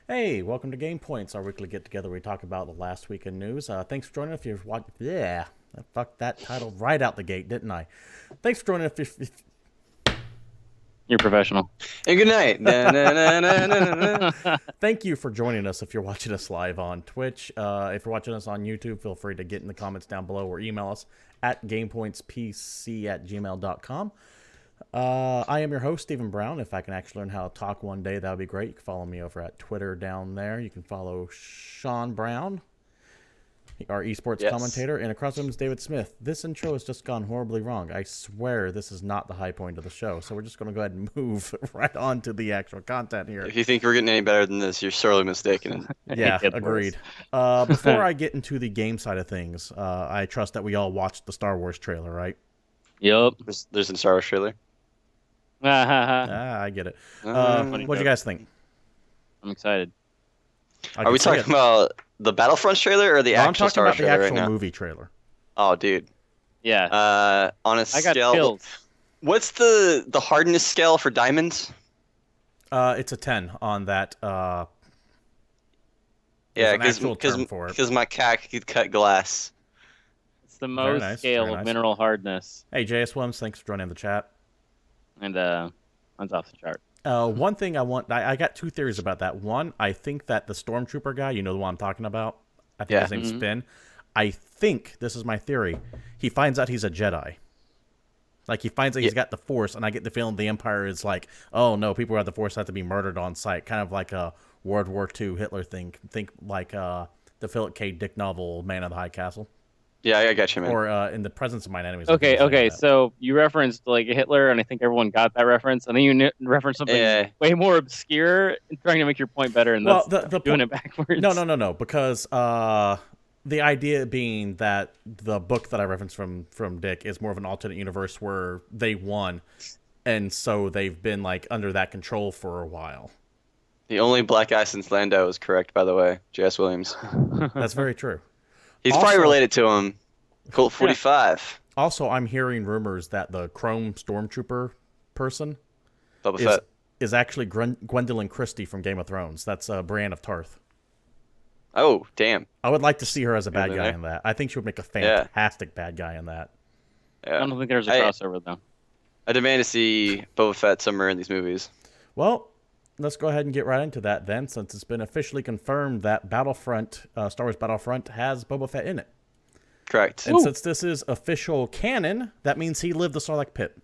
Hey, welcome to Game Points, our weekly get together where we talk about the last week in news. Thanks for joining. If you've watched, yeah, I fucked that title right out the gate, didn't I? Thanks for joining. You're professional. And good night. Na, na, na, na, na, na, na. Thank you for joining us. If you're watching us live on Twitch, if you're watching us on YouTube, feel free to get in the comments down below or email us at gamepointspc@gmail.com. I am your host, Stephen Brown. If I can actually learn how to talk one day, that would be great. You can follow me over at Twitter down there. You can follow Sean Brown, our esports Yes. commentator, and across from him is David Smith. This intro has just gone horribly wrong. I swear this is not the high point of the show, so we're just going to go ahead and move right on to the actual content here. If you think we're getting any better than this, you're sorely mistaken. Yeah, It agreed. was. Before I get into the game side of things, I trust that we all watched the Star Wars trailer, right? Yup. There's a Star Wars trailer. I get it. Funny What do you joke. guys think? I'm excited. Are we talking about the Battlefront trailer or the I'm actual talking Star about Wars the trailer actual right now? movie trailer. Oh, dude. Yeah. On a I got scale, chills. what's the hardness scale for diamonds? It's a 10 on that. Yeah, There's an actual term for it. because my cat could cut glass. It's the Very most nice, scale very of nice. mineral hardness. Hey, JS Wims, thanks for joining the chat. And mine's off the chart. One thing I got two theories about that. One, I think that the Stormtrooper guy, you know the one I'm talking about? I think Yeah. his name's Finn. I think, this is my theory, he finds out he's a Jedi. Like, he finds out he's got the Force, and I get the feeling the Empire is like, oh, no, people who have the Force have to be murdered on sight. Kind of like a World War II Hitler thing. Think like the Philip K. Dick novel, Man of the High Castle. Yeah, I got you, man. Or In the Presence of Mine Enemies. Okay. So you referenced like Hitler, and I think everyone got that reference. And then you referenced something Yeah. way more obscure, and trying to make your point better, and Well, that's the doing po- it backwards. No, because the idea being that the book that I referenced from Dick is more of an alternate universe where they won, and so they've been like under that control for a while. The only black guy since Lando is correct, by the way. J.S. Williams. That's very true. He's Also- probably related to him. Colt 45. Also, I'm hearing rumors that the Chrome Stormtrooper person Boba is Fett. is actually Gwendolyn Christie from Game of Thrones. That's Brienne of Tarth. Oh, damn. I would like to see her as a bad Really guy there? in that. I think she would make a Yeah. fantastic bad guy in that. I Yeah. don't think there's a I- crossover though. I demand to see Boba Fett somewhere in these movies. Well, let's go ahead and get right into that then, since it's been officially confirmed that Battlefront, Star Wars Battlefront, has Boba Fett in it. Correct. And since this is official canon, that means he lived the Sarlacc pit.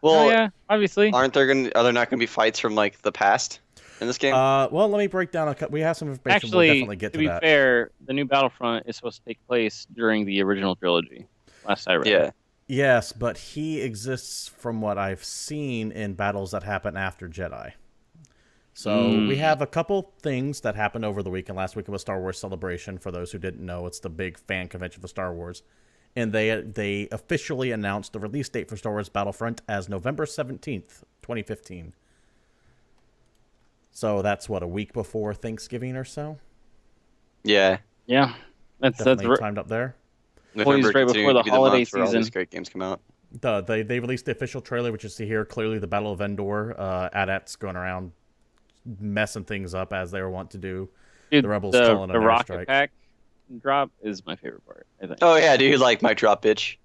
Well, Oh yeah, obviously. are there not gonna be fights from like the past in this game? Well, let me break down a couple. We have some information. We'll Actually, definitely get to to be that. fair, the new Battlefront is supposed to take place during the original trilogy. Last I read. Yeah. Yes, but he exists from what I've seen in battles that happen after Jedi. So we have a couple things that happened over the weekend. Last weekend was Star Wars Celebration. For those who didn't know, it's the big fan convention for Star Wars. And they officially announced the release date for Star Wars Battlefront as November 17th, 2015. So that's, what, a week before Thanksgiving or so? Yeah. Yeah. That's Definitely timed up there. November right before continuing the to be holiday month where all these season. great games come out. They released the official trailer, which you see here, clearly the Battle of Endor. AT-AT's going around messing things up as they were wont to do. Dude, The Rebels the, calling the an rocket airstrike. pack drop is my favorite part, I think. Oh yeah, dude, like my drop bitch.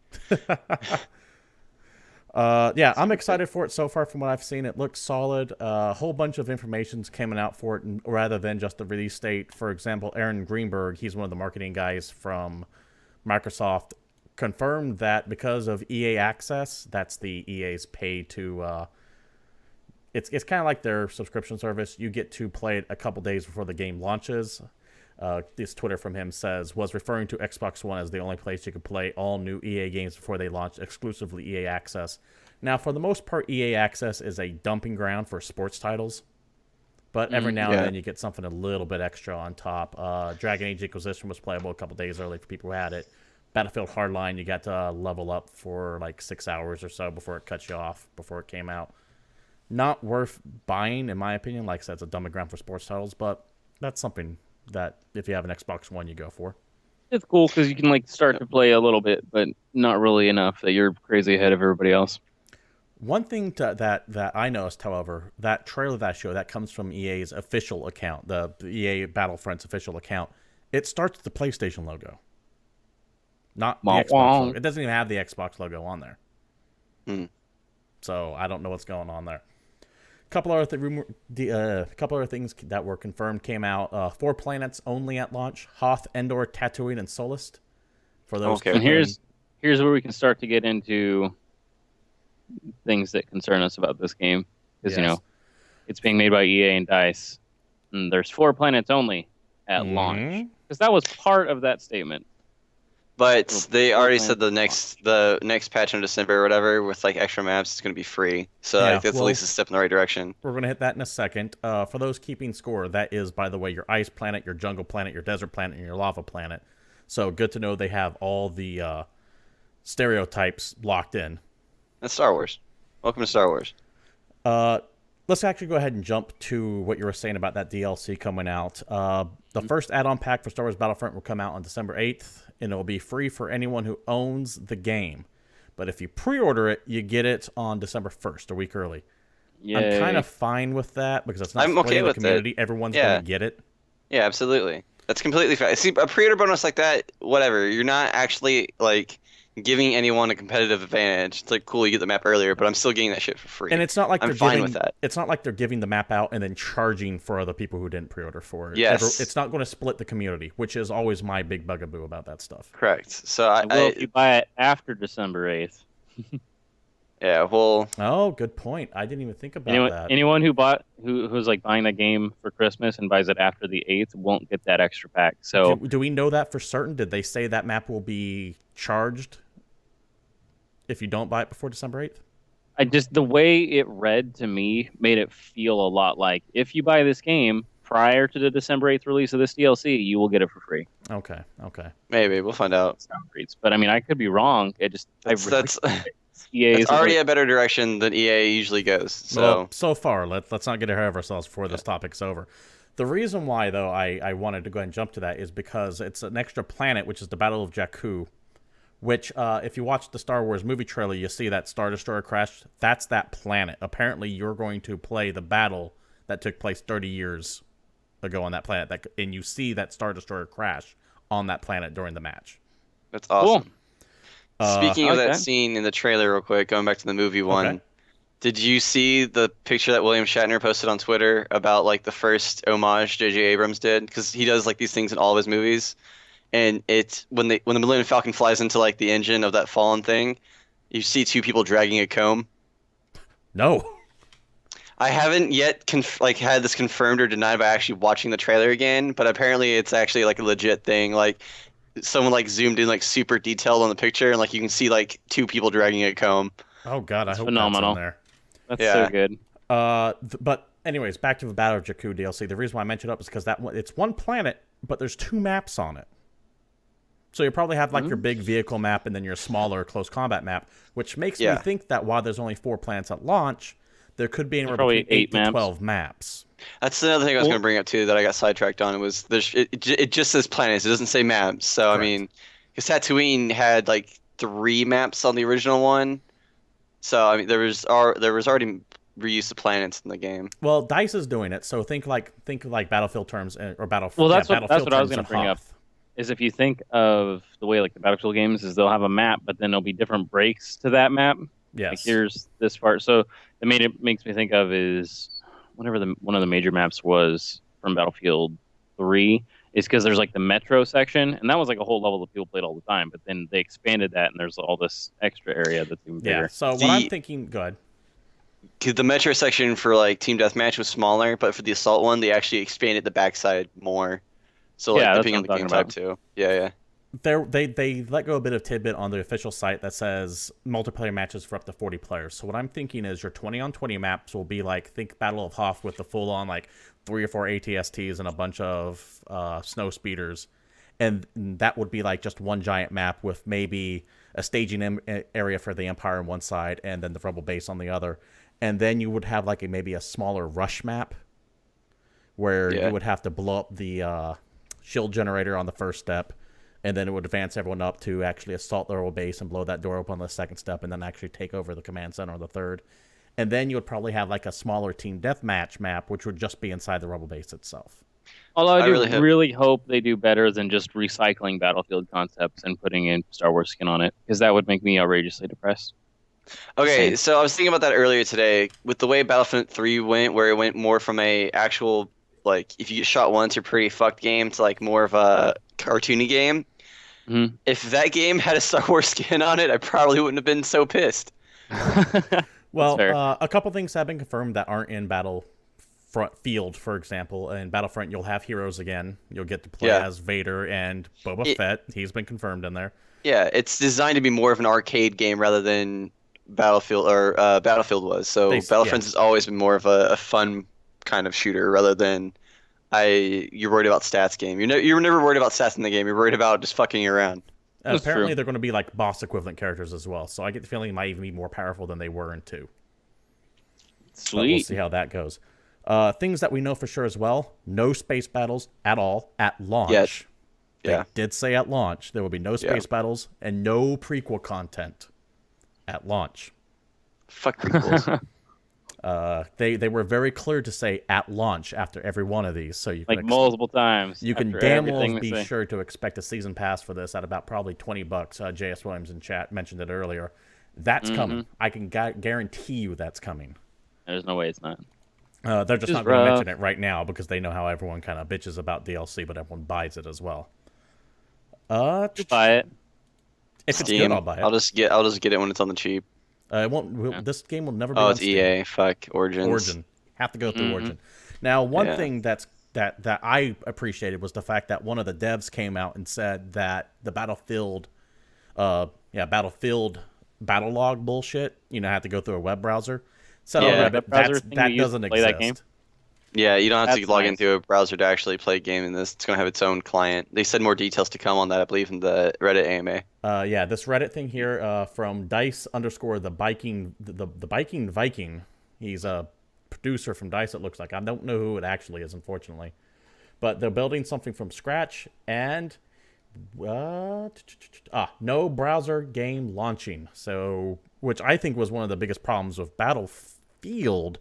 Yeah, I'm excited for it so far. From what I've seen, it looks solid. A whole bunch of information's coming out for it, and rather than just the release date. For example, Aaron Greenberg, he's one of the marketing guys from Microsoft, confirmed that because of EA Access, that's the EA's pay to. It's kind of like their subscription service. You get to play it a couple days before the game launches. This Twitter from him says, was referring to Xbox One as the only place you could play all new EA games before they launch exclusively EA Access. Now, for the most part, EA Access is a dumping ground for sports titles. But every now and yeah. then you get something a little bit extra on top. Dragon Age Inquisition was playable a couple days early for people who had it. Battlefield Hardline, you got to level up for like 6 hours or so before it cuts you off, before it came out. Not worth buying, in my opinion. Like I said, it's a dumbing ground for sports titles, but that's something that if you have an Xbox One, you go for. It's cool because you can like start to play a little bit, but not really enough that you're crazy ahead of everybody else. One thing that I noticed, however, that trailer that I showed, that comes from EA's official account, the EA Battlefront's official account. It starts with the PlayStation logo, not the Wah, Xbox wah. logo. It doesn't even have the Xbox logo on there. Hmm. So I don't know what's going on there. Couple other things that were confirmed came out. 4 planets only at launch: Hoth, Endor, Tatooine, and Solist. For those, Okay. And here's where we can start to get into things that concern us about this game, because Yes. it's being made by EA and DICE, and there's 4 planets only at launch, because that was part of that statement. But Well, they four already said planets the next patch in December or whatever with like extra maps is going to be free. So Yeah, like that's well- at least a step in the right direction. We're going to hit that in a second. For those keeping score, that is, by the way, your ice planet, your jungle planet, your desert planet, and your lava planet. So good to know they have all the stereotypes locked in. That's Star Wars. Welcome to Star Wars. Let's actually go ahead and jump to what you were saying about that DLC coming out. The first add-on pack for Star Wars Battlefront will come out on December 8th, and it will be free for anyone who owns the game. But if you pre-order it, you get it on December 1st, a week early. I'm Yay. kind of fine with that because it's not I'm splitting okay the with it. community. Everyone's Yeah. going to get it. Yeah, absolutely. That's completely fine. See, a pre-order bonus like that, whatever. You're not actually like giving anyone a competitive advantage. It's like cool, you get the map earlier, but I'm still getting that shit for free. And it's not like I'm they're fine giving, with that. It's not like they're giving the map out and then charging for other people who didn't pre-order for it. Yes. It's not going to split the community, which is always my big bugaboo about that stuff. Correct. So It will if you buy it after December 8th. yeah, well, Oh, good point. I didn't even think about that. Anyone who's like buying a game for Christmas and buys it after the 8th won't get that extra pack. So Do we know that for certain? Did they say that map will be charged if you don't buy it before December 8th? the way it read to me made it feel a lot like if you buy this game prior to the December 8th release of this DLC, you will get it for free. Okay. maybe we'll find out. Sound reads. But I mean, I could be wrong. That's EA it's already a better direction than EA usually goes. So Well, so far, let's not get ahead of ourselves before this topic's over. The reason why, though, I wanted to go ahead and jump to that is because it's an extra planet, which is the Battle of Jakku, which, if you watch the Star Wars movie trailer, you see that Star Destroyer crash. That's that planet. Apparently, you're going to play the battle that took place 30 years ago on that planet, and you see that Star Destroyer crash on that planet during the match. that's awesome. Cool. Speaking I of like that that. scene in the trailer, real quick, going back to the movie one, Okay. did you see the picture that William Shatner posted on Twitter about like the first homage J.J. Abrams did? Because he does like these things in all of his movies, and it's when the Millennium Falcon flies into like the engine of that fallen thing, you see 2 people dragging a comb. No. I haven't yet had this confirmed or denied by actually watching the trailer again, but apparently it's actually like a legit thing. Like someone like zoomed in like super detailed on the picture, and like you can see like 2 people dragging a comb. Oh, God, I That's hope phenomenal. that's in there. That's Yeah. so good. But anyways, back to the Battle of Jakku DLC. The reason why I mentioned it up is because it's one planet, but there's 2 maps on it. So you probably have like your big vehicle map and then your smaller close combat map, which makes me Yeah. think that while there's only 4 planets at launch, there could be anywhere probably between 8 8 to maps. 12 maps. That's another thing I was Well- going to bring up too that I got sidetracked on. It was it just says planets. It doesn't say maps. So Correct. I mean, because Tatooine had like 3 maps on the original one. So I mean, there was already reuse of planets in the game. Well, DICE is doing it, so think like Battlefield terms or Well, that's what Battlefield I was terms gonna of bring up. Hoth. Is if you think of the way like the Battlefield games is they'll have a map, but then there'll be different breaks to that map. Like Yes. here's this part. So it makes me think of is whatever one of the major maps was from Battlefield 3 is because there's like the metro section, and that was like a whole level that people played all the time. But then they expanded that, and there's all this extra area that's even Yeah. bigger. So what The- I'm thinking, go ahead. 'Cause the metro section for like Team Deathmatch was smaller, but for the assault one, they actually expanded the backside more. So like Yeah, that's depending on what the I'm game talking type too. Yeah. They let go a bit of tidbit on the official site that says multiplayer matches for up to 40 players. So what I'm thinking is your 20 on 20 maps will be like, think Battle of Hoth with the full on like 3 or 4 ATSTs and a bunch of snow speeders, and that would be like just one giant map with maybe a staging area for the Empire on one side and then the Rebel base on the other, and then you would have like maybe a smaller rush map where Yeah. you would have to blow up the shield generator on the first step. and then it would advance everyone up to actually assault the rebel base and blow that door open on the second step, and then actually take over the command center on the third. And then you would probably have like a smaller team deathmatch map, which would just be inside the rebel base itself. Although I do really really hope they do better than just recycling Battlefield concepts and putting in Star Wars skin on it, because that would make me outrageously depressed. Okay, Same. so I was thinking about that earlier today with the way Battlefront 3 went, where it went more from a actual like if you get shot once you're pretty fucked game to like more of a cartoony game. Mhm. If that game had a Star Wars skin on it, I probably wouldn't have been so pissed. Well, fair. a couple things have been confirmed that aren't in Battlefront Field, for example. In Battlefront, you'll have heroes again. You'll get to play Yeah. as Vader and Boba Fett. He's been confirmed in there. Yeah, it's designed to be more of an arcade game rather than Battlefield was. So Battlefront has always been more of a fun kind of shooter rather than you're worried about stats game. You're never worried about stats in the game. You're worried about just fucking around. That's Apparently, true. they're going to be like boss equivalent characters as well. So I get the feeling it might even be more powerful than they were in 2. But we'll Sweet. see how that goes. Things that we know for sure as well: no space battles at all at launch. Yes. They Yeah. did say at launch there will be no space battles and no prequel content at launch. Fuck prequels. They were very clear to say at launch after every one of these, so you can Like multiple times. you can after damn well everything be they say. sure to expect a season pass for this at about probably $20. JS Williams in chat mentioned it earlier. That's coming. I can guarantee you that's coming. There's no way it's not. They're just Just not going to rough. mention it right now because they know how everyone kind of bitches about DLC, but everyone buys it as well. Just buy it. If it's Steam. good, I'll buy it. I'll just get it when it's on the cheap. It won't. This game will never be. Oh, on it's Steam. EA. Fuck Origins. Origin. Have to go through Origin. Now, one thing that I appreciated was the fact that one of the devs came out and said that the Battlefield battle log bullshit. Have to go through a web browser. Set Yeah, on Reddit. web browser That thing you use doesn't to play exist. that game? Yeah, you don't have to That's log nice. into a browser to actually play a game in this. It's gonna have its own client. They said more details to come on that, I believe, in the Reddit AMA. This Reddit thing here from Dice _ the Biking Viking. He's a producer from Dice. It looks like I don't know who it actually is, unfortunately, but they're building something from scratch and no browser game launching. So, which I think was one of the biggest problems with Battlefield,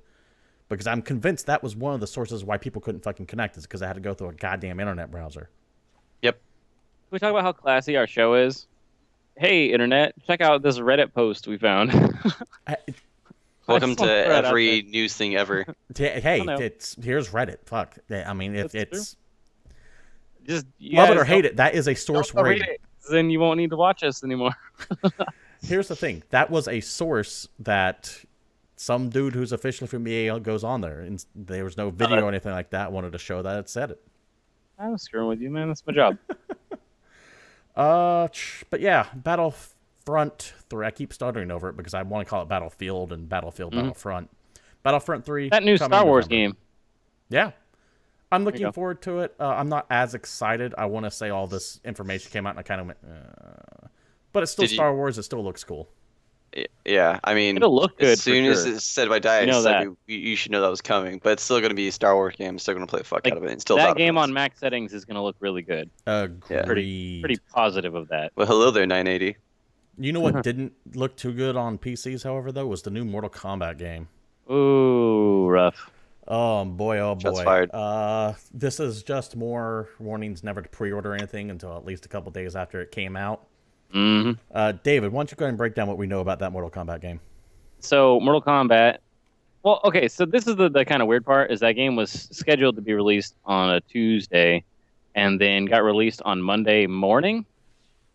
because I'm convinced that was one of the sources why people couldn't fucking connect, is because I had to go through a goddamn internet browser. Yep. Can we talk about how classy our show is? Hey, internet, check out this Reddit post we found. Welcome just to wanna throw that out every news thing ever. Hey, I know. here's Reddit. Fuck. I mean, if That's it's Just love it or hate it, that is a source don't rating. read it, then you won't need to watch us anymore. Here's the thing. That was a source that some dude who's officially from EA goes on there, and there was no video or anything like that. Wanted to show that it said it. I was screwing with you, man. That's my job. But yeah, Battlefront 3. I keep stuttering over it because I want to call it Battlefield and Battlefield Battlefront. Battlefront 3. That new coming Star in Wars November. game. Yeah. I'm you looking go. forward to it. I'm not as excited. I want to say all this information came out and I kind of went, but it's still Did you- Star Wars. It still looks cool. Yeah, I mean, It'll look good as soon for as sure. it's said by Dice, You know like, that. you should know that was coming. But it's still going to be a Star Wars game. I'm still going to play the fuck Like, out of it. It's still That game on Battlefront. max settings is going to look really good. Agreed. Pretty positive of that. Well, hello there, 980. You know what didn't look too good on PCs, however, though, was the new Mortal Kombat game. Ooh, rough. Oh boy, oh boy. Shots fired. This is just more warnings never to pre-order anything until at least a couple days after it came out. hmm David, why don't you go ahead and break down what we know about that Mortal Kombat game? So Mortal Kombat. Well, okay. So this is the kind of weird part is that game was scheduled to be released on a Tuesday, and then got released on Monday morning.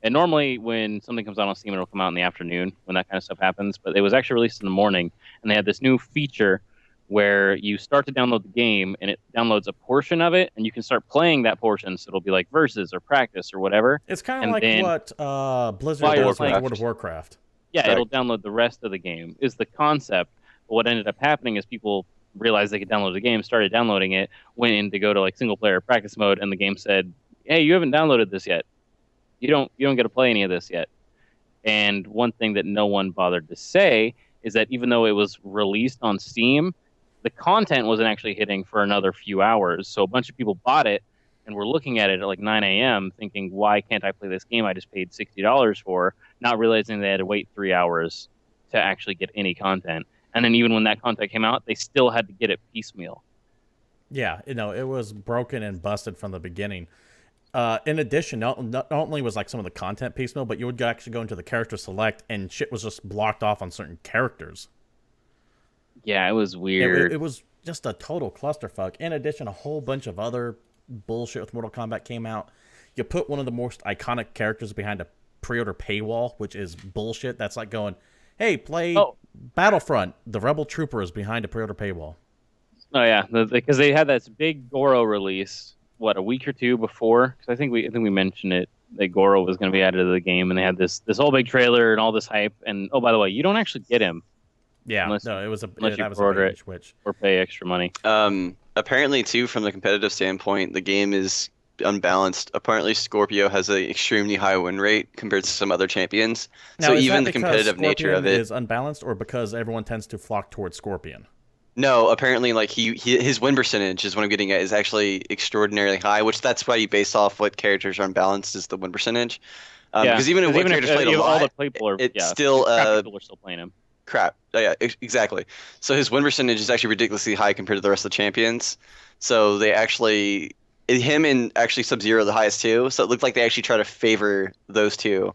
And normally, when something comes out on Steam, it'll come out in the afternoon when that kind of stuff happens. But it was actually released in the morning, and they had this new feature where you start to download the game, and it downloads a portion of it, and you can start playing that portion. So it'll be like versus or practice or whatever. It's kind of And like then- what Blizzard While you're does with playing- World of Warcraft. Yeah, Correct. it'll download the rest of the game, is the concept. But what ended up happening is people realized they could download the game, started downloading it, went in to go to like single player practice mode, and the game said, "Hey, you haven't downloaded this yet. You don't get to play any of this yet." And one thing that no one bothered to say is that even though it was released on Steam, the content wasn't actually hitting for another few hours. So a bunch of people bought it, and we're looking at it at like 9 a.m. thinking, why can't I play this game I just paid $60 for, not realizing they had to wait 3 hours to actually get any content. And then even when that content came out, they still had to get it piecemeal. Yeah, it was broken and busted from the beginning. In addition, not only was like some of the content piecemeal, but you would actually go into the character select and shit was just blocked off on certain characters. Yeah, it was weird. It was just a total clusterfuck. In addition, a whole bunch of other bullshit with Mortal Kombat came out. You put one of the most iconic characters behind a pre-order paywall, which is bullshit. That's like going, hey, play Battlefront. The Rebel Trooper is behind a pre-order paywall. Oh yeah, because they had that big Goro release, what, a week or two before? Because I think we mentioned it, that Goro was going to be added to the game, and they had this whole big trailer and all this hype. And oh, by the way, you don't actually get him. Yeah, unless no, it was unless you that was pre-order a it switch. or pay extra money. Apparently, too, from the competitive standpoint, the game is unbalanced. Apparently, Scorpio has an extremely high win rate compared to some other champions. Now, So is even that the because competitive nature of Scorpion it. is unbalanced, or because everyone tends to flock towards Scorpion? No, apparently, like his win percentage is what I'm getting at is actually extraordinarily high, which that's why you base off what characters are unbalanced is the win percentage. Because even if what characters played a all the lot, people are, it's yeah, still people are still playing him. crap. Oh, yeah, exactly. So his win percentage is actually ridiculously high compared to the rest of the champions. So they actually, him and actually Sub-Zero are the highest too. So it looked like they actually try to favor those two,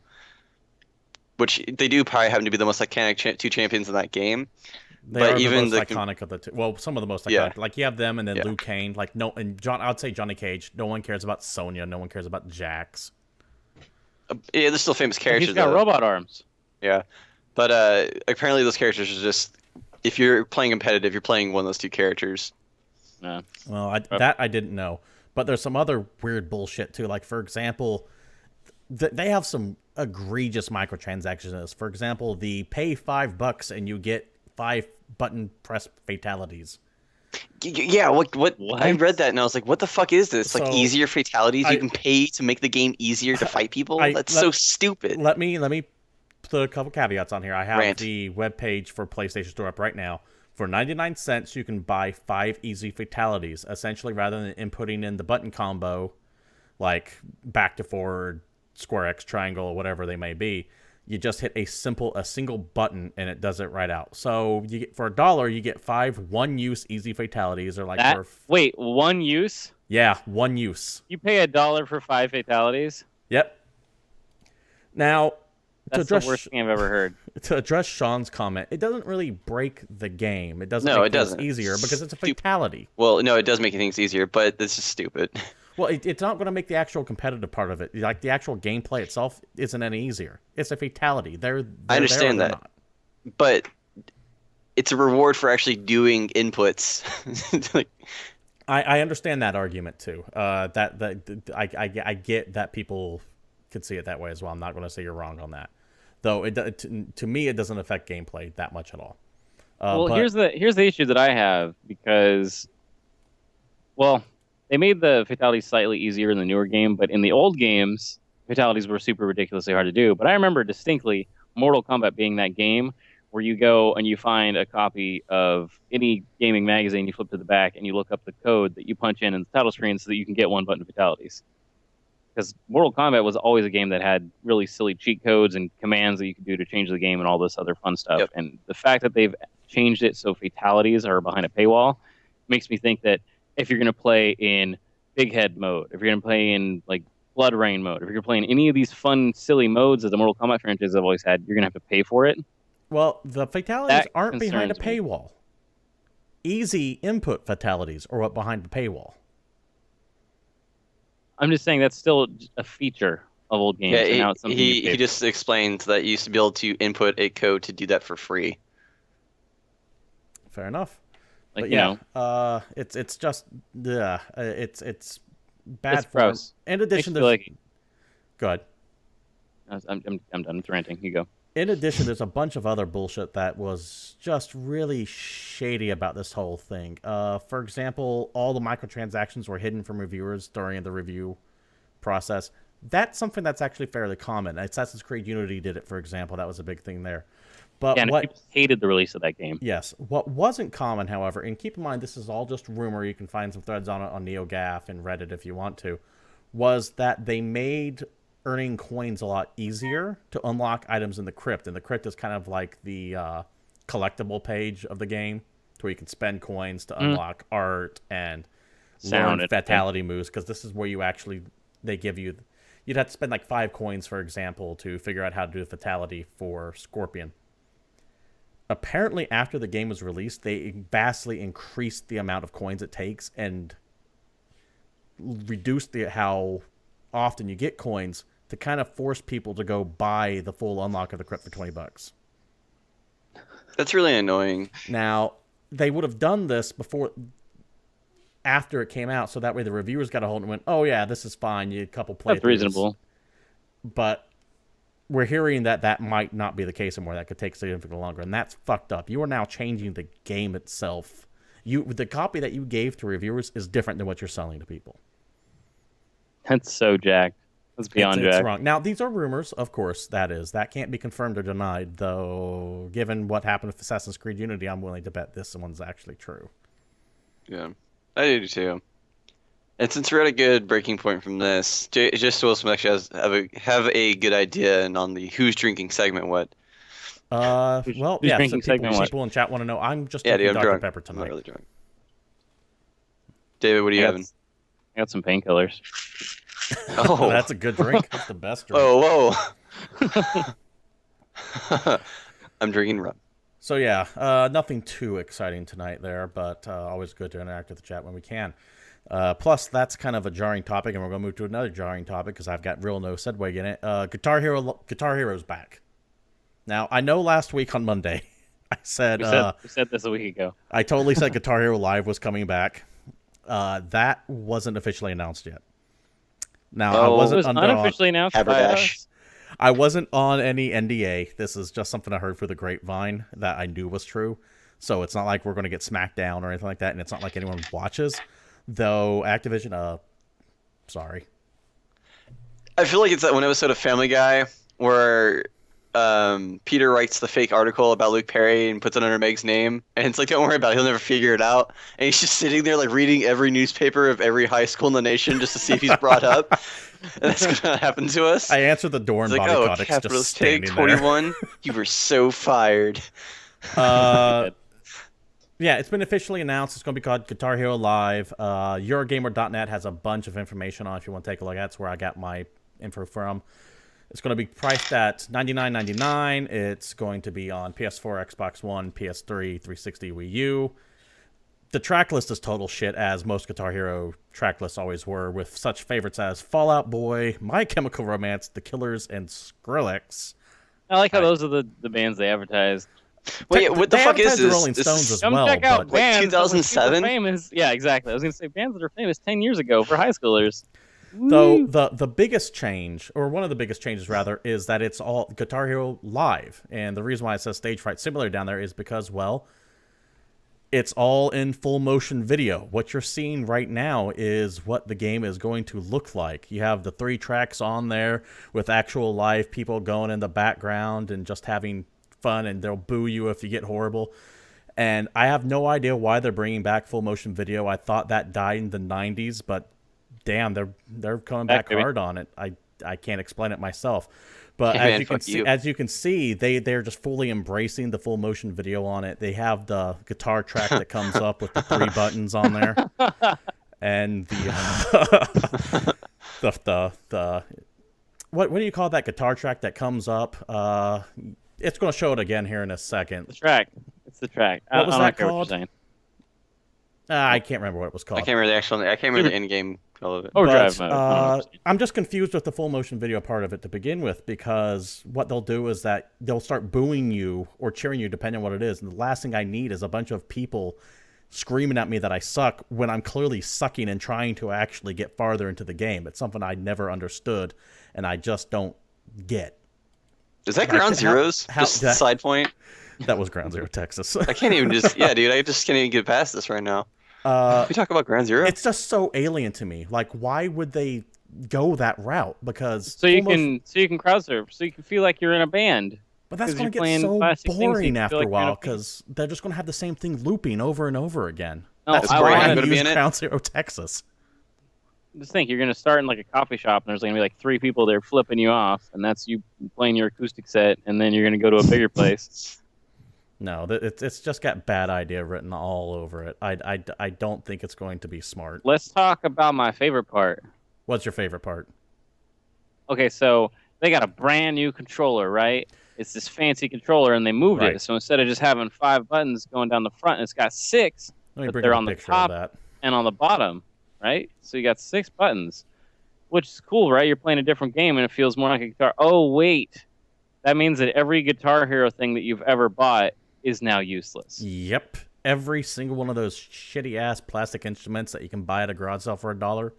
which they do probably happen to be the most iconic two champions in that game. They But are even the most the iconic of the two. Well, some of the most iconic. Yeah. Like you have them, and then Yeah. Liu Kang. Like no, and John. I would say Johnny Cage. No one cares about Sonya. No one cares about Jax. Yeah, they're still famous He's characters got though. robot arms. Yeah, but apparently those characters are just if you're playing competitive, you're playing one of those two characters. Yeah. Well, that I didn't know. But there's some other weird bullshit too. Like for example, they have some egregious microtransactions in this. For example, the pay $5 and you get 5 button press fatalities. Yeah, what? I read that and I was like, what the fuck is this? Like So, easier fatalities? I- You can pay to make the game easier to fight people? That's let- so stupid. Let me put a couple caveats on here. I have Rant. the webpage for PlayStation Store up right now. For 99 cents, you can buy 5 easy fatalities. Essentially, rather than inputting in the button combo, like back to forward, square X, triangle, or whatever they may be, you just hit a single button and it does it right out. So you get, for $1, you get 5 one-use easy fatalities. Or like Wait, one use? yeah, one use. You pay $1 for 5 fatalities? Yep. Now, That's the worst thing I've ever heard. to address Sean's comment, it doesn't really break the game. It doesn't No, make it things doesn't. easier because it's a fatality. Well, no, it does make things easier, but it's just stupid. Well, it's not going to make the actual competitive part of it. Like the actual gameplay itself isn't any easier. It's a fatality. They're I understand there or that. they're not. But it's a reward for actually doing inputs. Like, I understand that argument too. I get that people could see it that way as well. I'm not going to say you're wrong on that, though. To me, it doesn't affect gameplay that much at all. Well, but here's the issue that I have because, well, they made the fatalities slightly easier in the newer game, but in the old games, fatalities were super ridiculously hard to do. But I remember distinctly Mortal Kombat being that game where you go and you find a copy of any gaming magazine, you flip to the back, and you look up the code that you punch in the title screen so that you can get one button fatalities. Because Mortal Kombat was always a game that had really silly cheat codes and commands that you could do to change the game and all this other fun stuff. Yep. And the fact that they've changed it so fatalities are behind a paywall makes me think that if you're going to play in Big Head mode, if you're going to play in like Blood Rain mode, if you're going to play in any of these fun, silly modes that the Mortal Kombat franchise have always had, you're going to have to pay for it. well, the fatalities That aren't behind a concerns me. paywall. Easy input fatalities are what behind the paywall. I'm just saying that's still a feature of old games. yeah, and now it's something you pay he for. just explained that you used to be able to input a code to do that for free. Fair enough. Like, But you yeah, know, it's just it's bad it's form. gross. In Makes addition, me feel like go ahead. I'm done with ranting. You go. In addition, there's a bunch of other bullshit that was just really shady about this whole thing. For example, all the microtransactions were hidden from reviewers during the review process. That's something that's actually fairly common. Assassin's Creed Unity did it, for example. That was a big thing there. But Yeah, and what people hated the release of that game. Yes. What wasn't common, however, and keep in mind this is all just rumor, you can find some threads on it on NeoGAF and Reddit if you want to, was that they made earning coins a lot easier to unlock items in the crypt. And the crypt is kind of like the collectible page of the game, to where you can spend coins to unlock art and Sound learn and fatality moves, because this is where you actually, they give you, you'd have to spend like 5 coins, for example, to figure out how to do the fatality for Scorpion. Apparently, after the game was released, they vastly increased the amount of coins it takes and reduced how often you get coins to kind of force people to go buy the full unlock of the crypt for $20. That's really annoying. Now, they would have done this after it came out, so that way the reviewers got a hold and went, "Oh yeah, this is fine. You had a couple playthroughs." That's reasonable. But we're hearing that might not be the case anymore. That could take significantly longer, and that's fucked up. You are now changing the game itself. The copy that you gave to reviewers is different than what you're selling to people. That's so jacked. That's beyond It's jacked. wrong. Now, these are rumors, of course, that can't be confirmed or denied, though given what happened with Assassin's Creed Unity, I'm willing to bet this one's actually true. Yeah, I do too. And since we're at a good breaking point from this, just Will Smith actually have a good idea, and on the who's drinking segment, what? Well, who's yeah, drinking so segment what? people in chat want to know. I'm just Yeah, drinking dude, I'm Dr. drunk. Pepper I'm not tonight. really drunk. David, what are you having? I got some painkillers. Oh, That's a good drink. That's the best drink. whoa. I'm drinking rum. So yeah, nothing too exciting tonight there, but always good to interact with the chat when we can. Plus, that's kind of a jarring topic, and we're going to move to another jarring topic because I've got real no segue in it. Guitar Hero's back. Now, I know last week on Monday, I said, We said this a week ago. I totally said Guitar Hero Live was coming back. That wasn't officially announced yet. Now, I Oh. It wasn't was under unofficially announced by Haberdash. us. I wasn't on any NDA. This is just something I heard through the grapevine that I knew was true. So it's not like we're going to get smacked down or anything like that, and it's not like anyone watches. Though Activision, sorry. I feel like it's that one episode of Family Guy where Peter writes the fake article about Luke Perry and puts it under Meg's name, and it's like, don't worry about it, he'll never figure it out. And he's just sitting there like reading every newspaper of every high school in the nation just to see if he's brought up. And that's gonna happen to us. I answered the door, It's and like, Bobby oh, Kotick's just capitalist take standing there. 21. You were so fired. Yeah, it's been officially announced. It's going to be called Guitar Hero Live. Eurogamer.net has a bunch of information on it if you want to take a look at it. That's where I got my info from. It's going to be priced at $99.99. It's going to be on PS4, Xbox One, PS3, 360, Wii U. The track list is total shit, as most Guitar Hero track lists always were, with such favorites as Fallout Boy, My Chemical Romance, The Killers, and Skrillex. I like how those are the bands they advertised. Wait, what the They fuck is advertised the this? Rolling This Stones is- as Come well, check out but- Like bands that were 2007? super famous. Yeah, exactly. I was going to say bands that are famous 10 years ago for high schoolers. Though Woo. the biggest change, or one of the biggest changes rather, is that it's all Guitar Hero Live. And the reason why it says Stage Fright Simulator down there is because, well, it's all in full motion video. What you're seeing right now is what the game is going to look like. You have the 3 tracks on there with actual live people going in the background and just having fun, and they'll boo you if you get horrible. And I have no idea why they're bringing back full motion video. I thought that died in the 90s, but damn, they're coming back baby. hard on it. I can't explain it myself. But Yeah, as man, you can fuck see, you. as you can see, they're just fully embracing the full motion video on it. They have the guitar track that comes up with the 3 buttons on there, and the the what do you call that guitar track that comes up? It's going to show it again here in a second. The track. It's the track. What was I don't that care what called? you're saying. I can't remember what it was I called. can't remember the actual. I can't remember the end game call of it. Overdrive But, mode. I don't know. I'm just confused with the full motion video part of it to begin with, because what they'll do is that they'll start booing you or cheering you depending on what it is. And the last thing I need is a bunch of people screaming at me that I suck when I'm clearly sucking and trying to actually get farther into the game. It's something I never understood and I just don't get. Is that Like, Ground how- Zeroes? how- Just that- side point. That was Ground Zero, Texas. I can't even just. Yeah, dude. I just can't even get past this right now. Can we talk about Ground Zero? It's just so alien to me. Like, why would they go that route? Because So you full motion- can crowd surf. So you can feel like you're in a band. But that's 'Cause going to you're get playing so classic things, you boring feel after like a you're while gonna- because they're just going to have the same thing looping over and over again. No, That's I why wanted- I gonna be use in it? Ground Zero Texas. Just think, you're gonna start in like a coffee shop, and there's gonna be like 3 people there flipping you off, and that's you playing your acoustic set, and then you're gonna go to a bigger place. No, it's just got bad idea written all over it. I don't think it's going to be smart. Let's talk about my favorite part. What's your favorite part? Okay, so they got a brand new controller, right? It's this fancy controller, and they moved Right. it. So instead of just having 5 buttons going down the front, it's got 6, Let me But bring they're up on a the picture top. of that. and on the bottom, right? So you got 6 buttons, which is cool, right? You're playing a different game, and it feels more like a guitar. Oh, wait. That means that every Guitar Hero thing that you've ever bought is now useless. Yep. Every single one of those shitty ass plastic instruments that you can buy at a garage sale for $1,